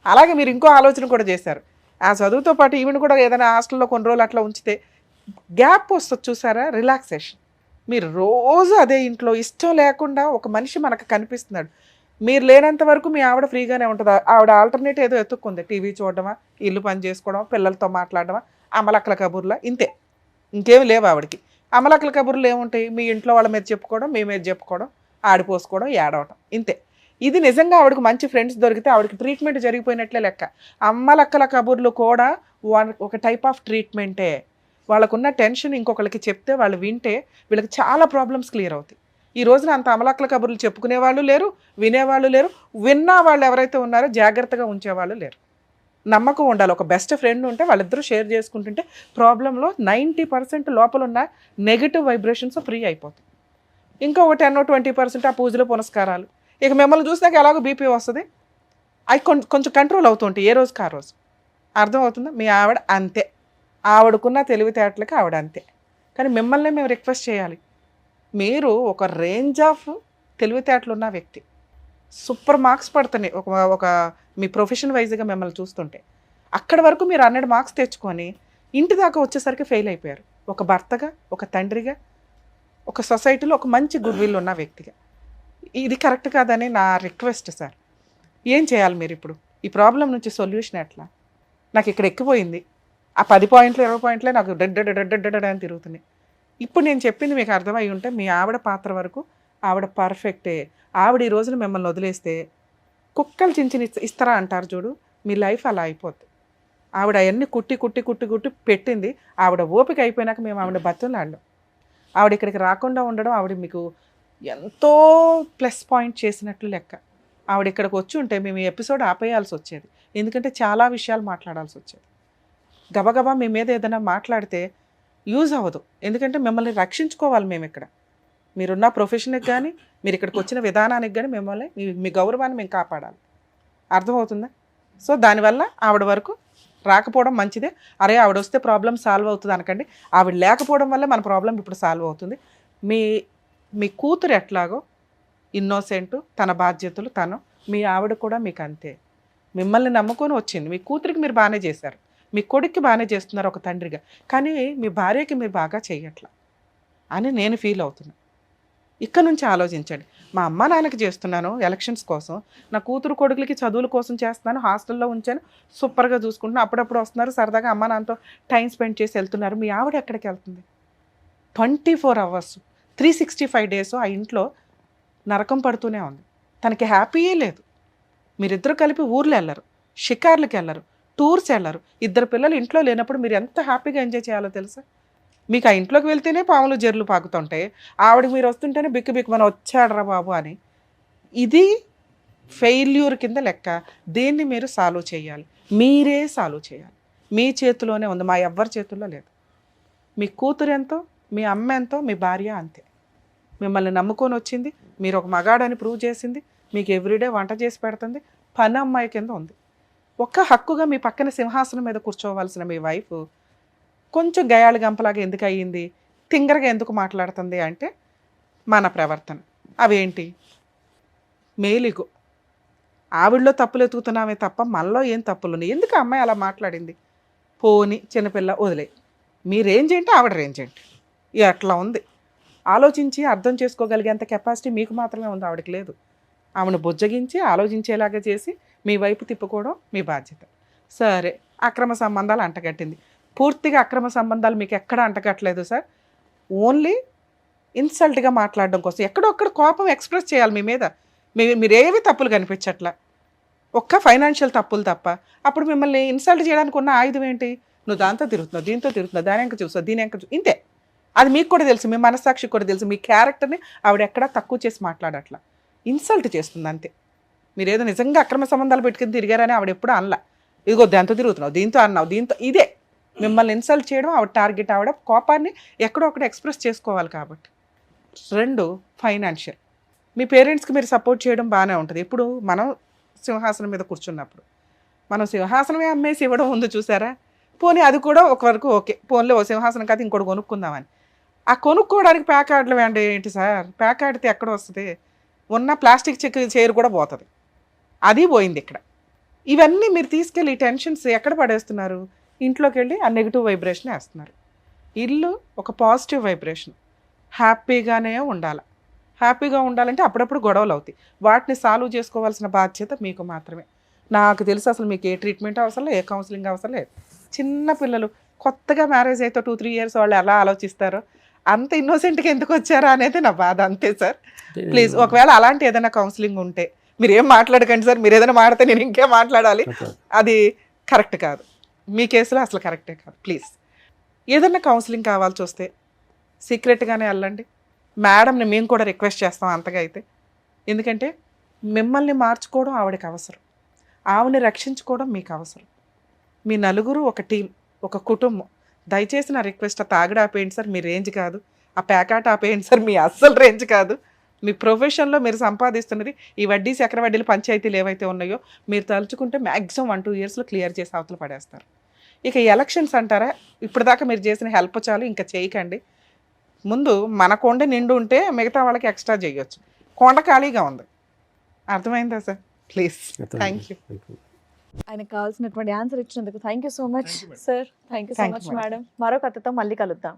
అలాగే మీరు ఇంకో ఆలోచన కూడా చేశారు, ఆ చదువుతో పాటు ఈవెన్ కూడా ఏదైనా హాస్టల్లో కొన్ని రోజులు అట్లా ఉంచితే గ్యాప్ వస్తుంది చూసారా, రిలాక్సేషన్. మీరు రోజు అదే ఇంట్లో ఇష్టం లేకుండా ఒక మనిషి మనకు కనిపిస్తున్నాడు. మీరు లేనంత వరకు మీ ఆవిడ ఫ్రీగానే ఉంటుంది. ఆవిడ ఆల్టర్నేట్ ఏదో ఎత్తుక్కుంది, టీవీ చూడడమా, ఇల్లు పని చేసుకోవడమా, పిల్లలతో మాట్లాడడమా, అమలక్కల కబుర్లా, ఇంతే. ఇంకేమి లేవు ఆవిడకి. అమలక్కల కబుర్లు ఏముంటాయి? మీ ఇంట్లో వాళ్ళ మీద చెప్పుకోవడం, మీ మీద చెప్పుకోవడం, ఆడిపోసుకోవడం, ఏడవటం, ఇంతే. ఇది నిజంగా ఆవిడకి మంచి ఫ్రెండ్స్ దొరికితే ఆవిడకి ట్రీట్మెంట్ జరిగిపోయినట్లే లెక్క. అమ్మలక్కల కబుర్లు కూడా ఒక టైప్ ఆఫ్ ట్రీట్మెంటే. వాళ్ళకున్న టెన్షన్ ఇంకొకరికి చెప్తే వాళ్ళు వింటే వీళ్ళకి చాలా ప్రాబ్లమ్స్ క్లియర్ అవుతాయి. ఈ రోజున అంత అమలక్కల కబుర్లు చెప్పుకునే వాళ్ళు లేరు, వినేవాళ్ళు లేరు. విన్నా వాళ్ళు ఎవరైతే ఉన్నారో జాగ్రత్తగా ఉంచేవాళ్ళు లేరు. నమ్మకం ఉండాలి. ఒక బెస్ట్ ఫ్రెండ్ ఉంటే వాళ్ళిద్దరూ షేర్ చేసుకుంటుంటే ప్రాబ్లంలో 90% లోపల ఉన్న నెగిటివ్ వైబ్రేషన్స్ ఫ్రీ అయిపోతాయి. ఇంకొక 10-20% ఆ పూజలు పునస్కారాలు. ఇక మిమ్మల్ని చూసినాక ఎలాగో బీపీ వస్తుంది, అవి కొంచెం కంట్రోల్ అవుతుంటాయి ఏ రోజుకి ఆ రోజు. అర్థమవుతుందా? మీ ఆవిడ అంతే, ఆవిడకున్న తెలివితేటలకి ఆవిడ అంతే. కానీ మిమ్మల్ని మేము రిక్వెస్ట్ చేయాలి, మీరు ఒక రేంజ్ ఆఫ్ తెలివితేటలు ఉన్న వ్యక్తి, సూపర్ మార్క్స్ పడుతున్నాయి ఒక ఒక మీ ప్రొఫెషన్ వైజ్గా మిమ్మల్ని చూస్తుంటే. అక్కడి వరకు మీరు 100 మార్క్స్ తెచ్చుకొని ఇంటి దాకా వచ్చేసరికి ఫెయిల్ అయిపోయారు. ఒక భర్తగా, ఒక తండ్రిగా, ఒక సొసైటీలో ఒక మంచి గుడ్ విల్ ఉన్న వ్యక్తిగా. ఇది కరెక్ట్ కాదని నా రిక్వెస్ట్ సార్. ఏం చేయాలి మీరు ఇప్పుడు? ఈ ప్రాబ్లం నుంచి సొల్యూషన్ ఎట్లా? నాకు ఇక్కడ ఎక్కిపోయింది, ఆ 10 పాయింట్లు 20 పాయింట్లే నాకు డెడ్ అని తిరుగుతున్నాయి. ఇప్పుడు నేను చెప్పింది మీకు అర్థమై ఉంటే మీ ఆవిడ పాత్ర వరకు ఆవిడ పర్ఫెక్టే. ఆవిడ ఈ రోజున మిమ్మల్ని వదిలేస్తే కుక్కలు చించిన ఇస్తారా అంటారు చూడు, మీ లైఫ్ అలా అయిపోద్ది. ఆవిడ అవన్నీ కుట్టి పెట్టింది. ఆవిడ ఓపిక అయిపోయినాక మేము ఆవిడ బతులాడడం, ఆవిడ ఇక్కడికి రాకుండా ఉండడం ఆవిడ మీకు ఎంతో ప్లస్ పాయింట్ చేసినట్లు లెక్క. ఆవిడ ఇక్కడికి వచ్చి ఉంటే మేము ఈ ఎపిసోడ్ ఆపేయాల్సి వచ్చేది, ఎందుకంటే చాలా విషయాలు మాట్లాడాల్సి వచ్చేది. గబగబా మీ మీద ఏదైనా మాట్లాడితే యూజ్ అవ్వదు, ఎందుకంటే మిమ్మల్ని రక్షించుకోవాలి మేము ఇక్కడ. మీరున్న ప్రొఫెషన్కి కానీ మీరు ఇక్కడికి వచ్చిన విధానానికి కానీ మిమ్మల్ని మీ గౌరవాన్ని మేము కాపాడాలి. అర్థమవుతుందా? సో దానివల్ల ఆవిడ వరకు రాకపోవడం మంచిదే. అరే ఆవిడ వస్తే ప్రాబ్లం సాల్వ్ అవుతుంది అనకండి. ఆవిడ లేకపోవడం వల్ల మన ప్రాబ్లం ఇప్పుడు సాల్వ్ అవుతుంది. మీ కూతురు ఎట్లాగో ఇన్నోసెంట్, తన బాధ్యతలు తను, మీ ఆవిడ కూడా మీకు అంతే. మిమ్మల్ని నమ్ముకొని వచ్చింది. మీ కూతురికి మీరు బాగానే చేశారు, మీ కొడుక్కి బాగానే చేస్తున్నారు ఒక తండ్రిగా, కానీ మీ భార్యకి మీరు బాగా చేయట్లా అని నేను ఫీల్ అవుతున్నా. ఇక్కడ నుంచి ఆలోచించండి. మా అమ్మ నాన్నకి చేస్తున్నాను ఎలక్షన్స్ కోసం, నా కూతురు కొడుకులకి చదువుల కోసం చేస్తున్నాను, హాస్టల్లో ఉంచాను, సూపర్గా చూసుకుంటున్నాను, అప్పుడప్పుడు వస్తున్నారు సరదాగా అమ్మ నాన్నతో టైం స్పెండ్ చేసి వెళ్తున్నారు. మీ ఆవిడ ఎక్కడికి వెళ్తుంది? 24 hours 365 days ఆ ఇంట్లో నరకం పడుతూనే ఉంది. తనకి హ్యాపీయే లేదు. మీరిద్దరు కలిపి ఊర్లు వెళ్ళరు, షికార్లకి వెళ్ళరు, టూర్స్ వెళ్ళరు. 2 పిల్లలు ఇంట్లో లేనప్పుడు మీరు ఎంత హ్యాపీగా ఎంజాయ్ చేయాలో తెలుసా? మీకు ఆ ఇంట్లోకి వెళ్తేనే పాములు జర్లు పాకుతుంటాయి, ఆవిడకి మీరు వస్తుంటేనే బిక్కు మనం వచ్చాడరా బాబు అని. ఇది ఫెయిల్యూర్ కింద లెక్క. దీన్ని మీరు సాల్వ్ చేయాలి, మీరే సాల్వ్ చేయాలి. మీ చేతిలోనే ఉంది, మా ఎవ్వరి చేతుల్లో లేదు. మీ కూతురు ఎంతో, మీ అమ్మ ఎంతో, మీ భార్య అంతే. మిమ్మల్ని నమ్ముకొని వచ్చింది, మీరు ఒక మగాడని ప్రూవ్ చేసింది, మీకు ఎవ్రీడే వంట చేసి పెడుతుంది, పని అమ్మాయి కింద ఉంది. ఒక్క హక్కుగా మీ పక్కన సింహాసనం మీద కూర్చోవలసిన మీ వైఫ్ కొంచెం గయాళి గంపలాగా ఎందుకు అయ్యింది, తింగరగా ఎందుకు మాట్లాడుతుంది అంటే మన ప్రవర్తన. అవేంటి? మేలిగో ఆవిడలో తప్పులు ఎతుకుతున్నామే తప్ప మనలో ఏం తప్పులు ఉన్నాయి? ఎందుకు అమ్మాయి అలా మాట్లాడింది? పోని చిన్నపిల్ల వదిలే, మీ రేంజ్ ఏంటి ఆవిడ రేంజ్ ఏంటి, అట్లా ఉంది. ఆలోచించి అర్థం చేసుకోగలిగేంత కెపాసిటీ మీకు మాత్రమే ఉంది, ఆవిడకి లేదు. ఆమెను బుజ్జగించి ఆలోచించేలాగా చేసి మీ వైపు తిప్పుకోవడం మీ బాధ్యత. సరే, అక్రమ సంబంధాలు అంటగట్టింది. పూర్తిగా అక్రమ సంబంధాలు మీకు ఎక్కడ అంటగట్టలేదు సార్. ఓన్లీ ఇన్సల్ట్గా మాట్లాడడం కోసం ఎక్కడొక్కడ కోపం ఎక్స్ప్రెస్ చేయాలి మీ మీద. మీరేవి తప్పులు కనిపించట్లా, ఒక్క ఫైనాన్షియల్ తప్పులు తప్ప. అప్పుడు మిమ్మల్ని ఇన్సల్ట్ చేయడానికి ఉన్న ఆయుధం ఏంటి? నువ్వు దాంతో తిరుగుతున్నావు, దీంతో తిరుగుతున్నావు, దాని ఎంక చూస్తావు, దీని ఎంక ఇంతే. అది మీకు కూడా తెలుసు, మీ మనస్సాక్షికి కూడా తెలుసు. మీ క్యారెక్టర్ని ఆవిడ ఎక్కడా తక్కువ చేసి మాట్లాడట్లా, ఇన్సల్ట్ చేస్తుంది అంతే. మీరేదో నిజంగా అక్రమ సంబంధాలు పెట్టుకుని తిరిగారని ఆవిడ ఎప్పుడు అనలా. ఇదిగో దాంతో తిరుగుతున్నావు, దీంతో అన్నావు, దీంతో ఇదే మిమ్మల్ని ఇన్సల్ట్ చేయడం ఆవిడ టార్గెట్. ఆవిడ కోపాన్ని ఎక్కడో ఒకటి ఎక్స్ప్రెస్ చేసుకోవాలి కాబట్టి. 2, ఫైనాన్షియల్. మీ పేరెంట్స్కి మీరు సపోర్ట్ చేయడం బాగానే ఉంటుంది. ఇప్పుడు మనం సింహాసనం మీద కూర్చున్నప్పుడు మనం సింహాసనమే అమ్మేసి ఇవ్వడం ఉంది చూసారా? పోనీ అది కూడా ఒక వరకు ఓకే, పోన్లే ఓ సింహాసనం కాదు ఇంకోటి కొనుక్కుందామని. ఆ కొనుక్కోవడానికి ప్యాకార్డులు వేండి ఏంటి సార్? ప్యాకార్డితే ఎక్కడ వస్తుంది? ఉన్న ప్లాస్టిక్ చైర్ కూడా పోతుంది, అది పోయింది ఇక్కడ. ఇవన్నీ మీరు తీసుకెళ్ళి ఈ టెన్షన్స్ ఎక్కడ పడేస్తున్నారు? ఇంట్లోకి వెళ్ళి ఆ నెగిటివ్ వైబ్రేషన్ వేస్తున్నారు. ఇల్లు ఒక పాజిటివ్ వైబ్రేషన్, హ్యాపీగానే ఉండాలి. హ్యాపీగా ఉండాలంటే అప్పుడప్పుడు గొడవలు అవుతాయి, వాటిని సాల్వ్ చేసుకోవాల్సిన బాధ్యత మీకు మాత్రమే. నాకు తెలుసు అసలు మీకు ఏ ట్రీట్మెంట్ అవసరం లేదు, ఏ కౌన్సిలింగ్ అవసరం లేదు. చిన్న పిల్లలు కొత్తగా మ్యారేజ్ అయితే 2-3 years వాళ్ళు ఎలా ఆలోచిస్తారో, అంత ఇన్నోసెంట్గా ఎందుకు వచ్చారా అనేది నా బాధ, అంతే సార్. ప్లీజ్ ఒకవేళ అలాంటి ఏదైనా కౌన్సిలింగ్ ఉంటే మీరు ఏం మాట్లాడకండి సార్. మీరు ఏదైనా మాడితే నేను ఇంకేం మాట్లాడాలి, అది కరెక్ట్ కాదు. మీ కేసులో అసలు కరెక్టే కాదు. ప్లీజ్ ఏదైనా కౌన్సిలింగ్ కావాల్సి వస్తే సీక్రెట్గానే వెళ్ళండి. మేడంని మేము కూడా రిక్వెస్ట్ చేస్తాం అంతగా అయితే. ఎందుకంటే మిమ్మల్ని మార్చుకోవడం ఆవిడకి అవసరం, ఆవిడని రక్షించుకోవడం మీకు అవసరం. మీ నలుగురు ఒక టీం, ఒక కుటుంబం. దయచేసి నా రిక్వెస్ట్, ఆ తాగడ ఆపేయండి సార్, మీ రేంజ్ కాదు. ఆ ప్యాకాట ఆపేయండి సార్, మీ అస్సలు రేంజ్ కాదు. మీ ప్రొఫెషన్లో మీరు సంపాదిస్తున్నది ఈ వడ్డీ చక్ర వడ్డీలు పంచాయతీలు ఏవైతే ఉన్నాయో మీరు తలుచుకుంటే మ్యాక్సిమం 1-2 yearsలో క్లియర్ చేసి అవతల పడేస్తారు. ఇక ఎలక్షన్స్ అంటారా, ఇప్పటిదాకా మీరు చేసిన హెల్ప్ చాలు, ఇంకా చేయకండి. ముందు మన కొండ నిండు ఉంటే మిగతా వాళ్ళకి ఎక్స్ట్రా చేయొచ్చు. కొండ ఖాళీగా ఉంది, అర్థమైందా సార్? Please, thank you. ఆయనకు కావాల్సినటువంటి ఆన్సర్ ఇచ్చినందుకు thank you so much Thank you, madam. Sir. Thank you so Thank you, much madam. Madam. మరో కథతో మళ్ళీ కలుద్దాం.